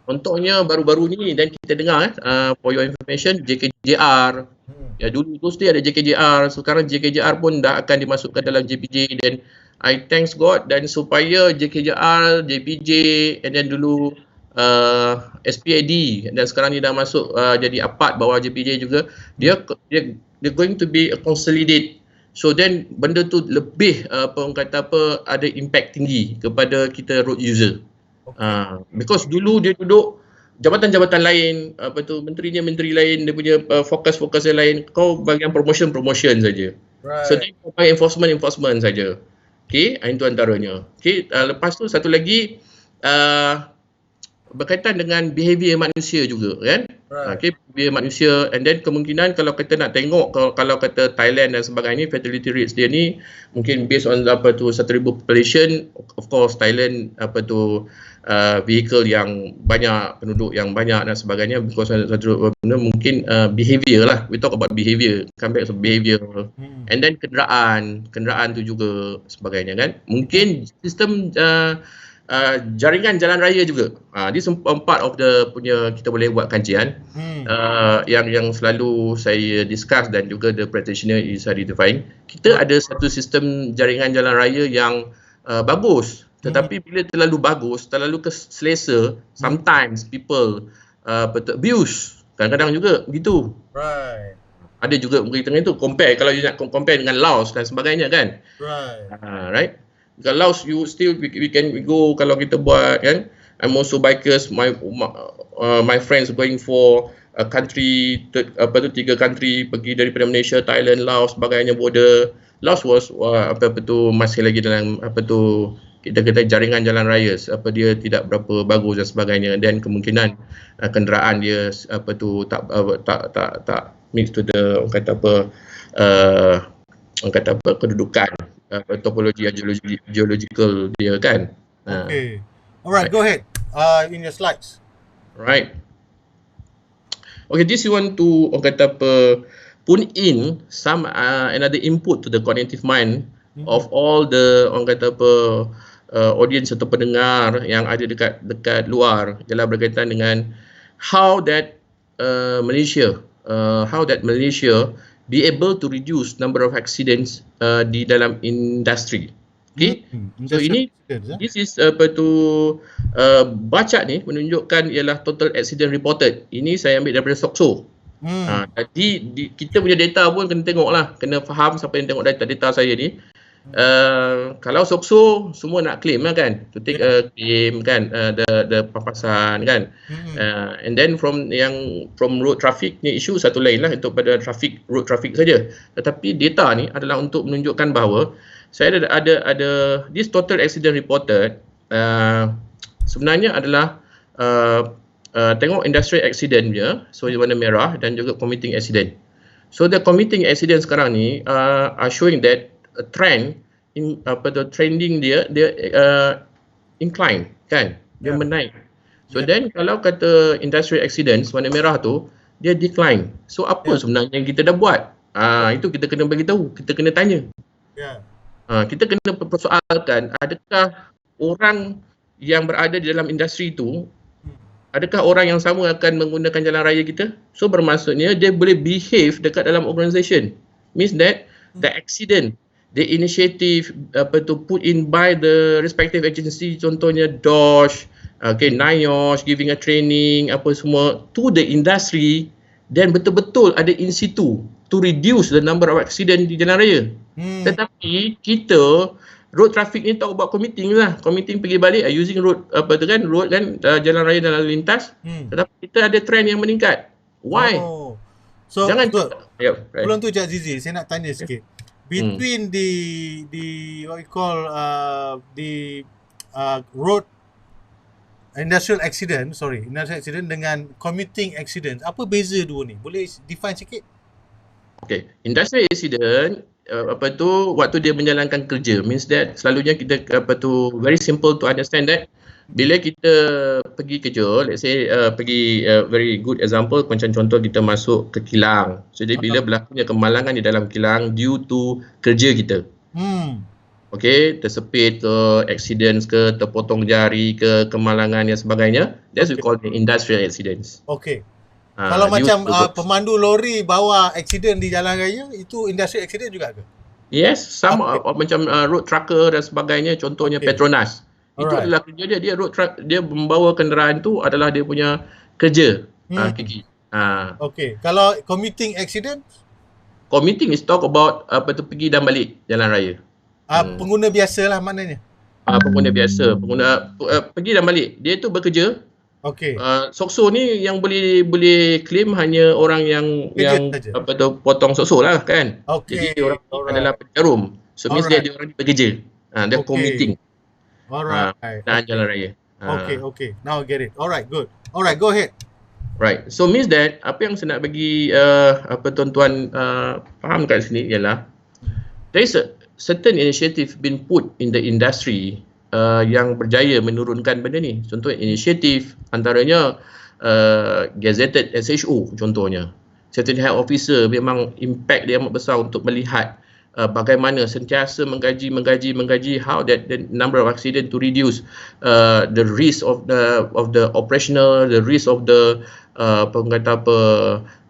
Contohnya baru-baru ni dan kita dengar for your information, JKJR. Ya, dulu tu ada JKJR, sekarang JKJR pun dah akan dimasukkan dalam JPJ, dan I thanks God dan supaya JKJR, JPJ and then dulu SPAD dan sekarang ni dah masuk jadi apart bawah JPJ juga, dia going to be a consolidate. So then benda tu lebih ada impact tinggi kepada kita road user. Because dulu dia duduk jabatan-jabatan lain, menteri lain, dia punya fokus yang lain, kau bagian promotion saja. So dia pakai enforcement saja. Okay, itu antaranya. Okay, lepas tu satu lagi berkaitan dengan behavior manusia juga, kan. Okay, behavior manusia, and then kemungkinan kalau kita nak tengok kalau kata Thailand dan sebagainya, fatality rates dia ni mungkin based on 1,000 population. Of course Thailand vehicle yang banyak, penduduk yang banyak dan sebagainya, because satu benda mungkin behavior lah. We talk about behavior, come back to behavior. And then kenderaan tu juga sebagainya, kan. Mungkin sistem jaringan jalan raya juga. This part of the punya, kita boleh buat kajian yang selalu saya discuss dan juga the practitioner is identifying. Kita ada satu sistem jaringan jalan raya yang bagus, tetapi bila terlalu bagus, terlalu selesa, sometimes people abuse. Kadang-kadang juga begitu. Ada juga berita itu, compare, kalau you nak compare dengan Laos dan sebagainya, kan. Right. Kalau Laos, you still we can go, kalau kita buat, kan. I'm also bikers, my friends going for a country, 3 country, pergi daripada Malaysia, Thailand, Laos, sebagainya, border. Laos was masih lagi dalam kita kata jaringan jalan raya, dia tidak berapa bagus dan sebagainya, dan kemungkinan kenderaan dia tak mix to the kedudukan topologi geological dia, kan. Okay. Alright, go ahead. In your slides. Right. Okay, this you want to put in some another input to the cognitive mind of all the audience atau pendengar yang ada dekat luar, ialah berkaitan dengan how that Malaysia be able to reduce number of accidents di dalam industri. Okay, so this is baca ni menunjukkan ialah total accident reported. Ini saya ambil daripada SOCSO. Jadi kita punya data pun kena tengok lah, kena faham siapa yang tengok data saya ni. Kalau sokso semua nak claim lah kan, to take a claim kan, the papasan kan. And then from road traffic ni isu satu lain lah, untuk pada road traffic saja. Tetapi data ni adalah untuk menunjukkan bahawa saya ada this total accident reported sebenarnya adalah tengok industrial accident dia, so warna merah, dan juga committing accident. So the committing accident sekarang ni are showing that a trend trending dia incline kan, dia menaik. So then kalau kata industrial accidents warna merah tu dia decline. So apa sebenarnya yang kita dah buat? Itu kita kena bagi tahu, kita kena tanya. Kita kena persoalkan, adakah orang yang berada di dalam industri itu, adakah orang yang sama akan menggunakan jalan raya kita? So bermaksudnya dia boleh behave dekat dalam organisation. Means that the accident, the initiative put in by the respective agency, contohnya NIOSH, NIOSH giving a training apa semua to the industry, dan betul-betul ada in situ to reduce the number of accident di jalan raya. Tetapi kita road traffic ni talk about committing lah. Committing pergi balik using road road kan, jalan raya dan lalu lintas. Tetapi kita ada trend yang meningkat. Why? So jangan belum tu Cik Azizie, saya nak tanya sikit. Between the what you call the road industrial accident dengan commuting accident, apa beza dua ni? Boleh define sikit? Okay, industrial accident waktu dia menjalankan kerja, means that selalunya kita very simple to understand that bila kita pergi kerja, let's say pergi very good example, macam contoh kita masuk ke kilang. So jadi bila berlakunya kemalangan di dalam kilang due to kerja kita. Okay, tersepit ke, accidents ke, terpotong jari ke, kemalangan dan sebagainya, that's we call the industrial accidents. Okay. Kalau macam pemandu lori bawa accident di jalan raya, itu industrial accident juga ke? Yes, sama macam road trucker dan sebagainya, contohnya Petronas. Itu adalah kerja dia road truck, dia membawa kenderaan tu adalah dia punya kerja. Kiki. Okay. Kalau commuting accident? Commuting is talk about pergi dan balik jalan raya. Pengguna biasa lah maknanya. Pengguna biasa, pergi dan balik. Dia tu bekerja. Okay. Sokso ni yang boleh claim hanya orang yang potong sokso lah kan. Okay. Jadi orang adalah penjarum. So means dia orang bekerja. Dia commuting. Dan jalan raya. Okay. Now I get it. Alright, good. Alright, go ahead. Right. So means that apa yang saya nak bagi tuan-tuan faham kat sini ialah there is a certain initiative been put in the industry yang berjaya menurunkan benda ni. Contoh inisiatif antaranya gazetted SHO contohnya. Certain health officer memang impact dia amat besar untuk melihat bagaimana sentiasa mengkaji how that the number of accident to reduce the risk of the operational, the risk of the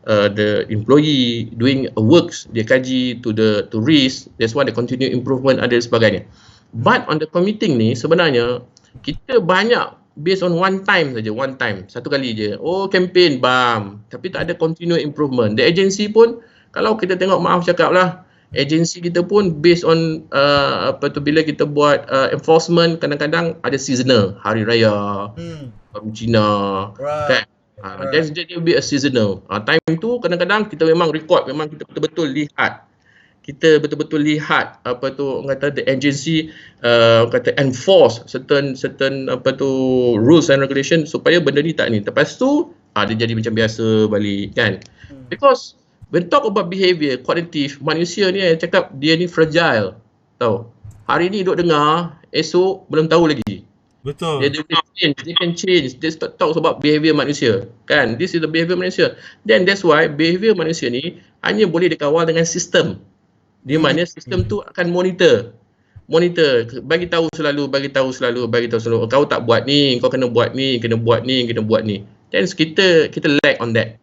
the employee doing works, dia kaji to risk. That's why the continued improvement ada sebagainya. But on the committing ni sebenarnya kita banyak based on one time, satu kali je. Campaign bam, tapi tak ada continued improvement. The agency pun kalau kita tengok, maaf cakap lah, agensi kita pun based on bila kita buat enforcement, kadang-kadang ada seasonal, hari raya, baru Cina, kan? That will be a seasonal. Time tu kadang-kadang kita memang record, memang kita betul-betul lihat. The agency enforce certain rules and regulation supaya benda ni tak ni. Lepas tu dia jadi macam biasa balik kan. Because when talk about behavior, cognitive, manusia ni cakap dia ni fragile. Tahu. Hari ni duk dengar, esok belum tahu lagi. Betul. They can change. This talks about behavior manusia. Kan? This is the behavior manusia. Then that's why behavior manusia ni hanya boleh dikawal dengan sistem. Di mana sistem tu akan monitor, bagi tahu selalu. Kau tak buat ni, kau kena buat ni. Then kita lack on that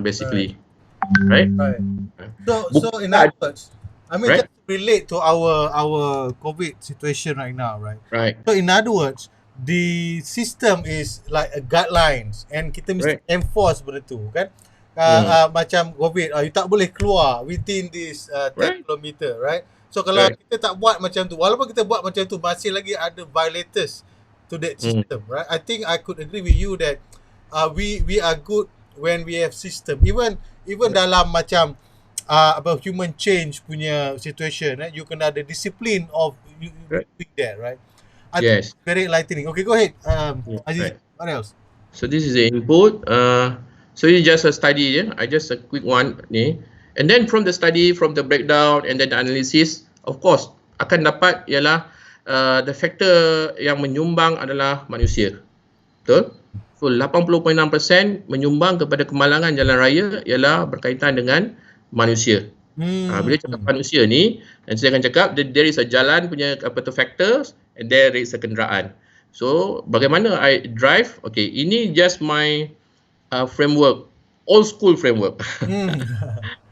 basically. Right? So in other words, I mean, just relate to our COVID situation right now, right? Right. So in other words, the system is like a guidelines and kita mesti enforce benda tu, kan? Macam COVID, you tak boleh keluar within this 10 kilometer, right? So kalau kita tak buat macam tu, walaupun kita buat macam tu, masih lagi ada violators to that system, right? I think I could agree with you that we are good when we have system. Even dalam macam about human change punya situation, right? You kena ada discipline of you doing that, right? I think it's very enlightening. Okay, go ahead, Azizie. What else? So this is the input. So it's just a study, yeah? Just a quick one ni. And then from the study, from the breakdown and then the analysis, of course, akan dapat ialah the factor yang menyumbang adalah manusia. Betul? So 80.6% menyumbang kepada kemalangan jalan raya ialah berkaitan dengan manusia. Bila cakap manusia ni, dan saya akan cakap there is a jalan punya factors and there is a kenderaan. So bagaimana I drive? Okay, ini just my framework, old school framework.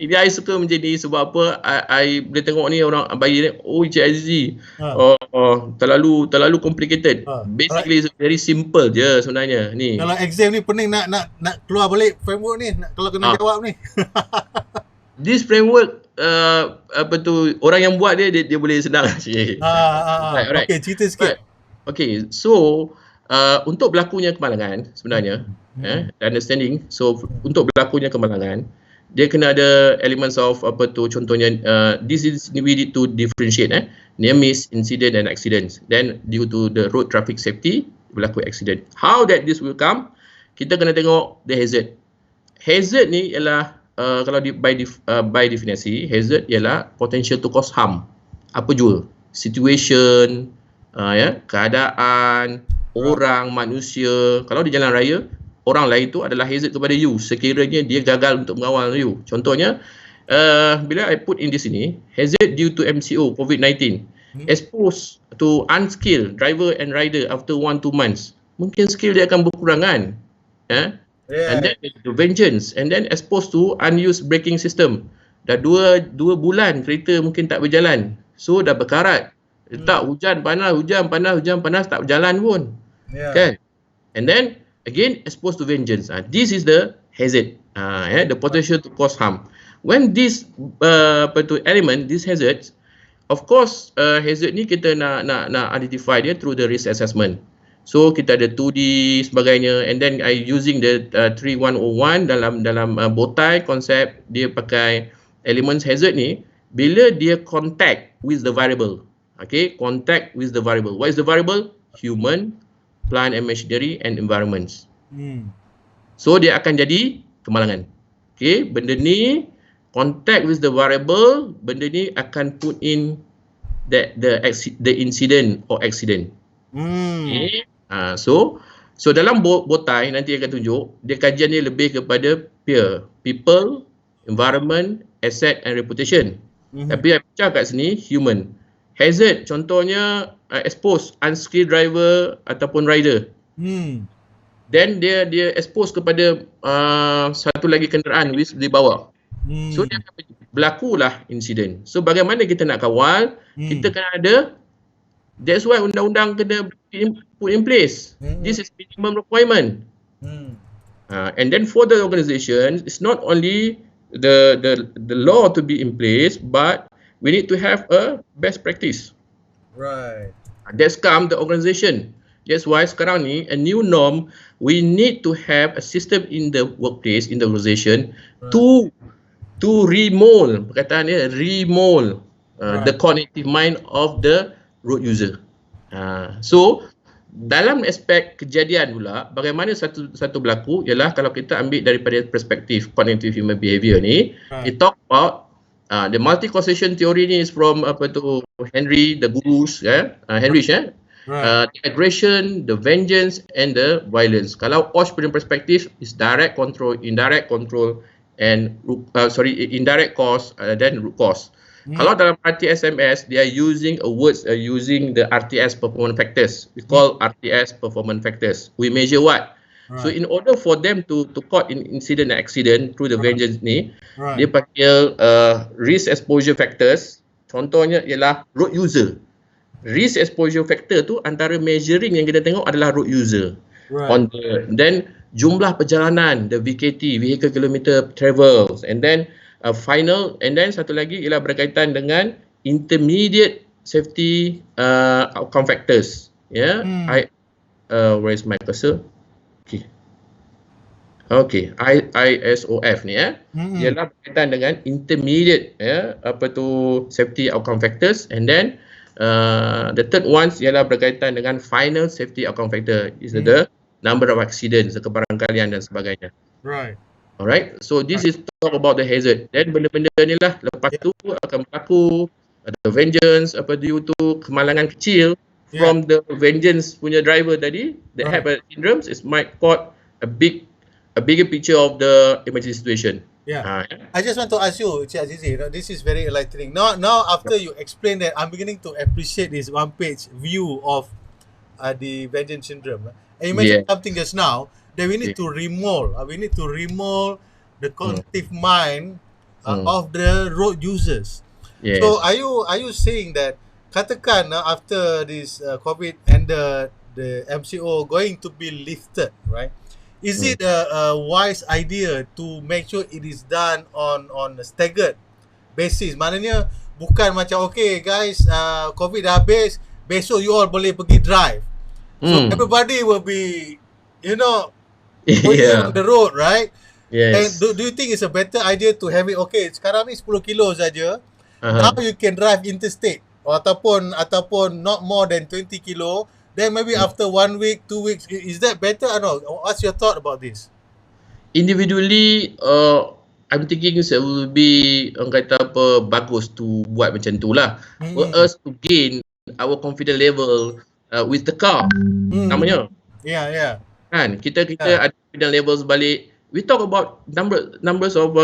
Ini I suka macam ni sebab apa? I boleh tengok ni orang bayi ni, oh Cik Azizie, terlalu complicated. Basically it's very simple je sebenarnya ni. Kalau exam ni pening nak keluar balik framework ni, kalau kena jawab ni. This framework orang yang buat dia boleh senang. Right. Okay, cerita sikit. Okay, so untuk berlakunya kemalangan sebenarnya, understanding. So untuk berlakunya kemalangan, dia kena ada elements of contohnya this is we need to differentiate near miss, incident and accidents. Then due to the road traffic safety berlaku accident. How that this will come? Kita kena tengok the hazard. Hazard ni ialah kalau by definisi, hazard ialah potential to cause harm. Apa jua? Situation, keadaan, orang, manusia. Kalau di jalan raya, orang lain tu adalah hazard kepada you sekiranya dia gagal untuk mengawal you. Contohnya, bila I put in di sini, hazard due to MCO, COVID-19, exposed to unskilled driver and rider after 1-2 months. Mungkin skill dia akan berkurangan. And then the vengeance, and then exposed to unused braking system. Dah dua bulan kereta mungkin tak berjalan. So dah berkarat. Tak, hujan panas tak berjalan pun. Kan? And then again exposed to vengeance. This is the hazard. The potential to cause harm. When this element, this hazards, of course hazard ni kita nak identify dia through the risk assessment. So kita ada 2D sebagainya, and then I using the 3101 dalam botai konsep dia pakai elements hazard ni bila dia contact with the variable. Okay, contact with the variable. What is the variable? Human, plant and machinery and environments. So dia akan jadi kemalangan. Okay, benda ni contact with the variable, benda ni akan put in the incident or accident. Okay. So dalam botai nanti akan tunjuk dia kajian dia lebih kepada people, environment, asset and reputation. Tapi saya pecah kat sini human. Hazard contohnya expose unskilled driver ataupun rider. Then dia expose kepada satu lagi kenderaan which di bawah. So dia akan berlakulah insiden. So bagaimana kita nak kawal? Kita kena ada, that's why undang-undang kena put in place. This is minimum requirement. And then for the organisation, it's not only the law to be in place, but we need to have a best practice. Right. That's come the organisation. That's why sekarang ni a new norm, we need to have a system in the workplace, in the organisation, to remold, perkataan dia remold the cognitive mind of the road user. So dalam aspek kejadian pula, bagaimana satu berlaku ialah kalau kita ambil daripada perspektif cognitive human behavior ni, it talk about the multi-causation theory ni is from Henry, the gurus, Henry, the aggression, the vengeance and the violence. Kalau NIOSH punya perspektif is direct control, indirect control and indirect cause then root cause. Kalau dalam RTSMS, they are using using the RTS performance factors. We call RTS performance factors. We measure what? So in order for them to caught in incident and accident through the vengeance ni, dia panggil risk exposure factors. Contohnya ialah road user. Risk exposure factor tu antara measuring yang kita tengok adalah road user. Then jumlah perjalanan, the VKT, vehicle kilometer travels, and then final, and then satu lagi ialah berkaitan dengan intermediate safety outcome factors. Yeah, where is my cursor? Okay, ISOF ni ialah berkaitan dengan intermediate safety outcome factors, and then the third ones ialah berkaitan dengan final safety outcome factor, is the number of accidents, kebarangkalian dan sebagainya. Right. Alright, so this is talk about the hazard. Then benda-benda ni lah lepas tu akan berlaku ada vengeance due to kemalangan kecil from the vengeance punya driver tadi that have a syndromes, it might cause a bigger picture of the emergency situation. I just want to ask you, Cik Azizie, this is very enlightening. Now after you explain that, I'm beginning to appreciate this one-page view of the vengeance syndrome. And you mentioned something just now that we need to remold. We need to remold the cognitive mind of the road users. So are you saying that katakan after this COVID and the MCO going to be lifted, right? Is it a wise idea to make sure it is done on a staggered basis? Maknanya bukan macam okay guys, COVID dah habis, besok you all boleh pergi drive. So everybody will be, going on the road, right? Yes. And do you think it's a better idea to have it, okay, sekarang ni 10 kilo saja, now you can drive interstate, ataupun not more than 20 kilo, then maybe after 1 week, 2 weeks, is that better or not? What's your thought about this? Individually, I'm thinking it will be bagus to buat macam tu lah. For us to gain our confidence level with the car, namanya. Kan, kita ada confidence levels balik. We talk about numbers of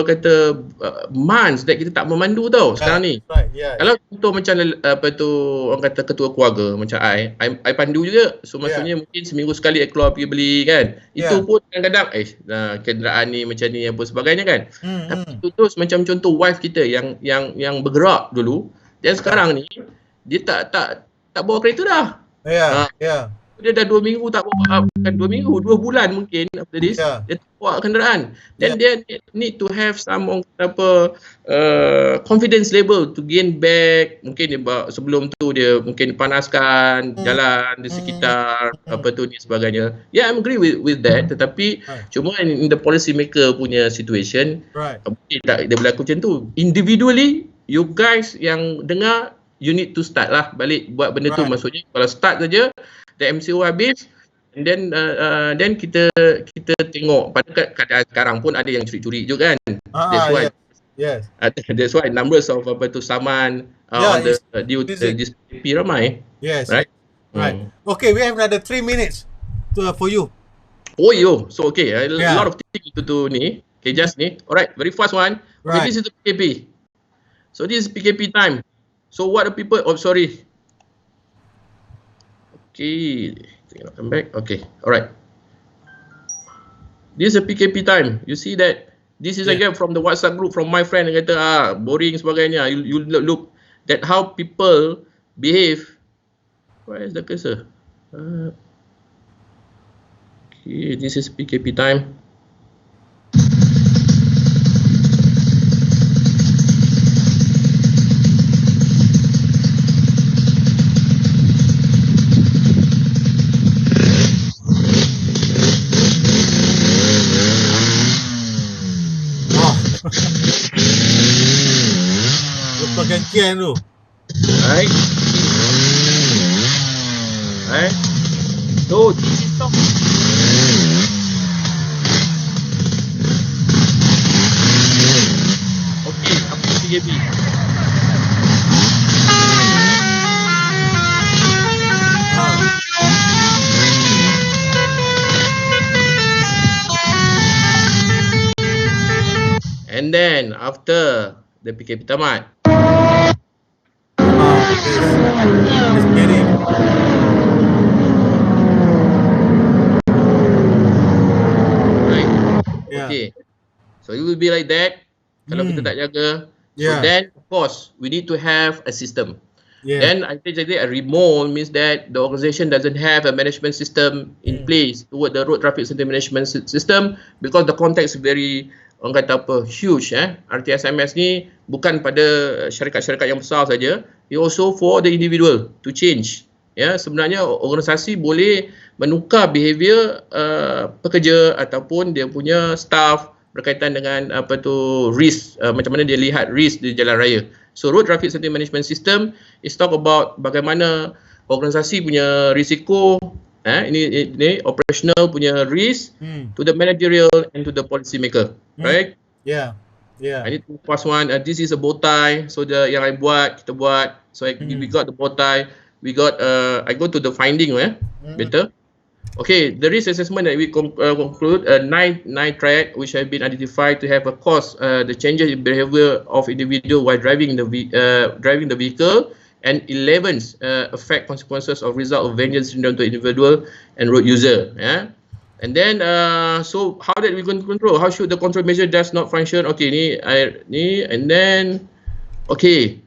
months that kita tak memandu tau sekarang ni. Kalau contoh macam orang kata ketua keluarga macam I pandu juga. So maksudnya mungkin seminggu sekali I keluar pergi beli kan. Itu pun kadang-kadang kenderaan ni macam ni apa sebagainya kan. Tapi itu terus macam contoh wife kita yang bergerak dulu, dan sekarang ni dia tak bawa kereta dah. Dia dah 2 minggu tak bawa, bukan 2 minggu, 2 bulan mungkin after this, dia tak bawa kenderaan. Then dia need to have some confidence level to gain back. Mungkin dia sebelum tu dia mungkin panaskan jalan di sekitar ni sebagainya. I agree with that, tetapi cuma in the policy maker punya situation, mungkin tak dia berlaku macam tu. Individually, you guys yang dengar, you need to start lah balik buat benda tu. Maksudnya kalau start saja, the MCO habis, and then kita tengok pada keadaan sekarang pun ada yang curi-curi juga kan. That's why that's why numbers of saman on due to this PKP ramai. Right. Okay, we have another 3 minutes for you. So okay, a lot of things to ni. Okay, just ni. Alright, very fast one. Okay, this is the PKP. So this is PKP time. So what the people? Sorry. Okay, come back. Okay, alright. This is a PKP time. You see that? This is again from the WhatsApp group from my friend yang kata boring sebagainya. You look that how people behave. Where is the cursor? Okay, this is PKP time. Gantian tu. Right. So this is stop. Okay, apa PKP? And then after the PKP tamat, okay, so it will be like that kalau kita tak jaga. So then of course we need to have a system. Then I think a remold means that the organisation doesn't have a management system in place toward the road traffic safety management system, because the context is very orang kata apa, huge. RTSMS ni bukan pada syarikat-syarikat yang besar saja, it also for the individual to change. Sebenarnya organisasi boleh menukar behavior pekerja ataupun dia punya staff berkaitan dengan risk, macam mana dia lihat risk di jalan raya. So road traffic safety management system is talk about bagaimana organisasi punya risiko, ini operational punya risk to the managerial and to the policy maker, right? Yeah. I need to pass one. This is a bow tie. So yang I buat, kita buat. So we got the bow tie. We got. I go to the finding, better. Okay, the risk assessment that we conclude 9 track which have been identified to have a cause the changes in behavior of individual while driving the vehicle, and 11 affect consequences of result of vengeance syndrome to individual and road user. And then so how that we going to control? How should the control measure does not function? Okay, ni and then okay,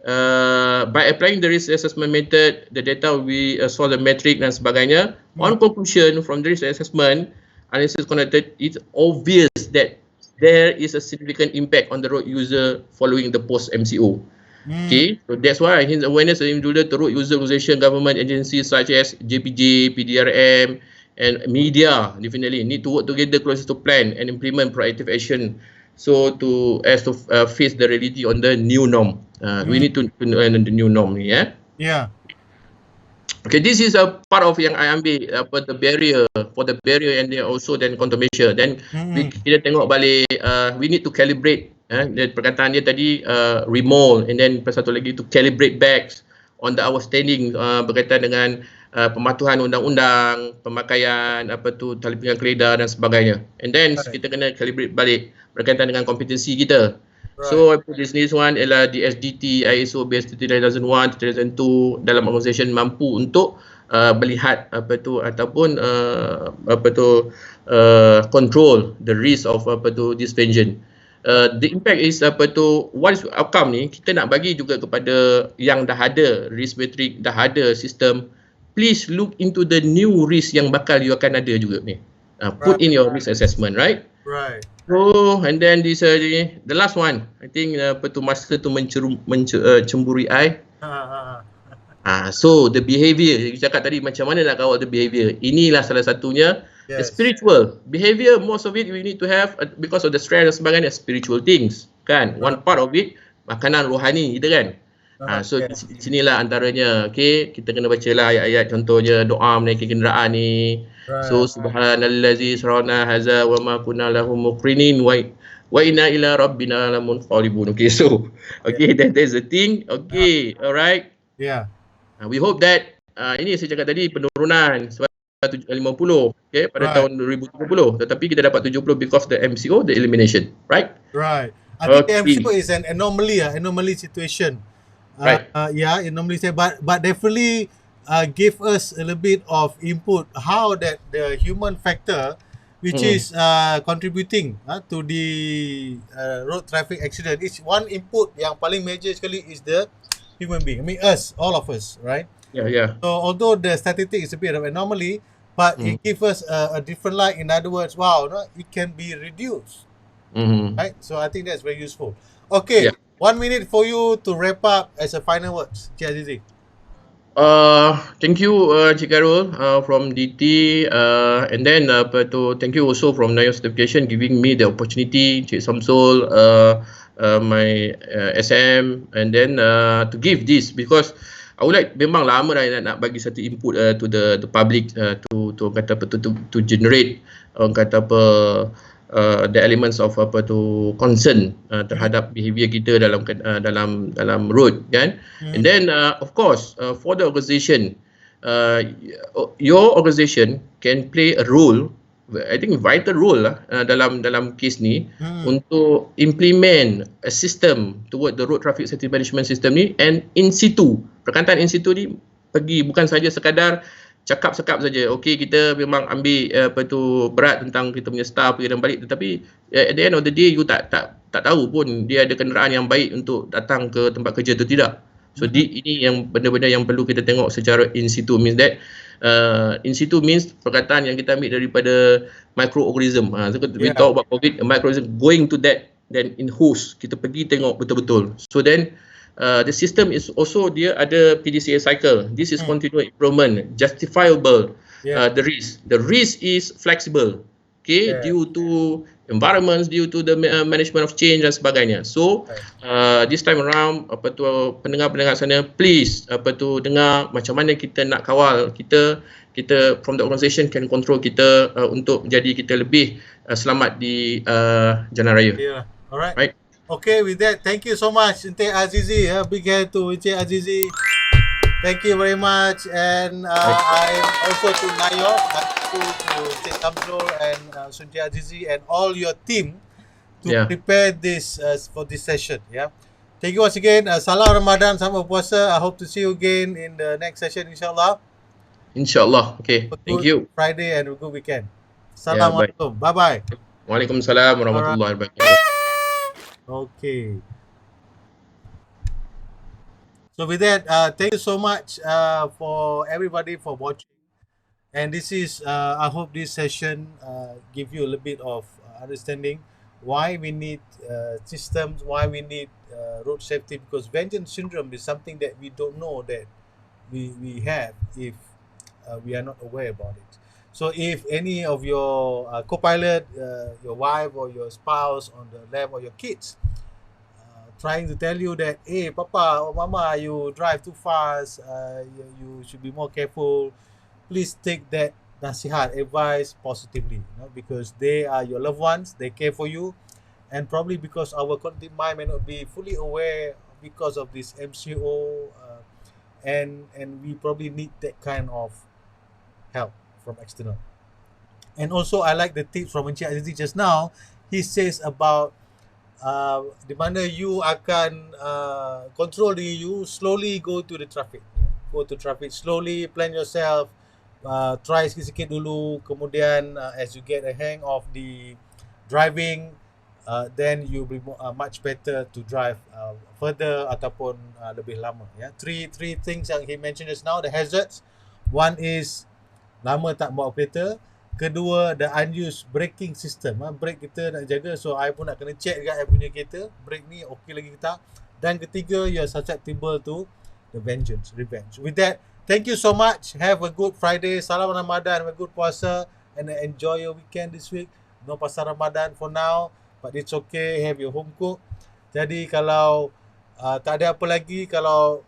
by applying the risk assessment method, the data will be solve the metric dan sebagainya. On conclusion from the risk assessment analysis conducted, it's obvious that there is a significant impact on the road user following the post MCO. Okay, so that's why hence awareness of individual to road user organization, government agencies such as JPJ, PDRM, and media definitely need to work together closely to plan and implement proactive action. So to face the reality on the new norm. We need to learn the new norm ni. Yeah. Okay, this is a part of yang I ambil the barrier and then also then countermeasure. Then kita tengok balik, we need to calibrate. Perkataan dia tadi remold, and then satu lagi to calibrate back on our standing berkaitan dengan pematuhan undang-undang, pemakaian tali pinggang keledar dan sebagainya. And then kita kena calibrate balik berkaitan dengan kompetensi kita. So I put this one ialah di SDT, ISO BS 2001, 2002 dalam organisation mampu untuk melihat ataupun control the risk of this vengeance. The impact is what is outcome ni, kita nak bagi juga kepada yang dah ada risk matrix, dah ada sistem. Please look into the new risk yang bakal you akan ada juga ni. Put in your risk assessment, right? Right. So and then this the last one, I think masa tu mencemburi I. So the behavior, kita cakap tadi macam mana nak kawal the behavior. Inilah salah satunya. The spiritual behavior, most of it we need to have because of the stress dan sebagainya, spiritual things kan. One part of it makanan rohani kita kan. So di sinilah antaranya. Okay, kita kena bacalah ayat-ayat, contohnya doa menaiki kenderaan ni. So subhanallazi sarana haza wa ma kunna lahum muqrinin wa inna ila rabbina lamunqalibun. Okay, so there's the thing. Okay, alright. Yeah. We hope that ini saya cakap tadi penurunan 50 pada tahun 2030, tetapi kita dapat 70 because the MCO, the elimination, right? Right. I think the MCO is an anomaly situation. Right. Anomaly, but definitely give us a little bit of input how that the human factor which is contributing to the road traffic accident. It's one input yang paling major sekali is the human being. I mean us, all of us, right? Yeah. So although the statistic is a bit of anomaly, but it gives us a different light. In other words, it can be reduced. Right? So I think that's very useful. Okay, 1 minute for you to wrap up as a final words, Cik Azizie. Thank you, Cik Carol from DT, and then thank you also from NIOSH Certification giving me the opportunity, Cik Samsul, my SM, and then to give this because I would like, memang lama dah nak bagi satu input to the public to kata apa to generate orang kata apa the elements of concern terhadap behavior kita dalam road kan. And then of course for the organisation, your organisation can play a role, I think vital role dalam kes ni untuk implement a system toward the road traffic safety management system ni, and in situ, perkataan in situ ni pergi bukan saja sekadar cakap-cakap saja. Okey, kita memang ambil berat tentang kita punya staff pergi dan balik, tetapi at the end of the day you tak tahu pun dia ada kenderaan yang baik untuk datang ke tempat kerja atau tidak. So ini yang benda-benda yang perlu kita tengok secara in situ, means that In situ means perkataan yang kita ambil daripada microorganism. So we talk about COVID, microorganism going to that, then in host kita pergi tengok betul-betul. So then the system is also dia ada PDCA cycle. This is continuous improvement, justifiable. The risk is flexible. Okay, due to environments, due to the management of change dan sebagainya. So this time around pendengar-pendengar sana, please dengar macam mana kita nak kawal kita from the organisation can control kita untuk jadi kita lebih selamat di jalan raya. Alright. Right. Okay, with that, thank you so much Encik Azizie. Big hand to Encik Azizie. Thank you very much, and I'm also to NIOSH, to Encik Kamzul and Encik Azizie and all your team to prepare this for this session. Thank you once again. Salam Ramadan, selamat puasa. I hope to see you again in the next session, insyaAllah. InsyaAllah. Okay, thank you. Friday and a good weekend. Assalamualaikum. Bye-bye. Waalaikumsalam warahmatullahi wabarakatuh. Okay. So with that, thank you so much for everybody for watching. And this is, I hope this session give you a little bit of understanding why we need systems, why we need road safety, because vengeance syndrome is something that we don't know that we have if we are not aware about it. So if any of your co-pilot, your wife or your spouse on the left, or your kids trying to tell you that, hey, Papa or Mama, you drive too fast, you should be more careful, please take that nasihat, advice positively, because they are your loved ones, they care for you, and probably because our collective mind may not be fully aware because of this MCO, and we probably need that kind of help from external. And also, I like the tips from Encik Azizie just now. He says about di mana you akan control diri you, slowly go to the traffic. Go to traffic slowly, plan yourself, try sikit-sikit dulu, kemudian as you get a hang of the driving, then you'll be much better to drive further ataupun lebih lama. Three things yang he mentioned just now, the hazards. One is lama tak bawa kereta. Kedua, the unused braking system. Brake kita nak jaga, so I pun nak kena check dekat I punya kereta, brake ni okey lagi ke tak. Dan ketiga, you're susceptible to the revenge. With that, thank you so much. Have a good Friday. Salam Ramadan, have a good puasa, and enjoy your weekend this week. No pasal Ramadan for now, but it's okay, have your home cook. Jadi kalau tak ada apa lagi, kalau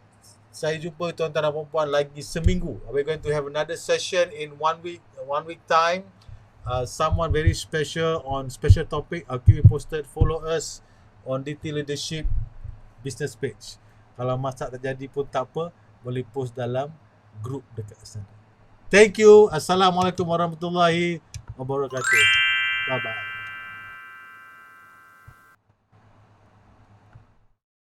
saya jumpa tuan-tuan dan puan-puan lagi seminggu. We're going to have another session in 1 week time. Someone very special on special topic. I'll keep you posted. Follow us on DT Leadership business page. Kalau masak terjadi pun tak apa, boleh post dalam group dekat sana. Thank you. Assalamualaikum warahmatullahi wabarakatuh. Bye-bye.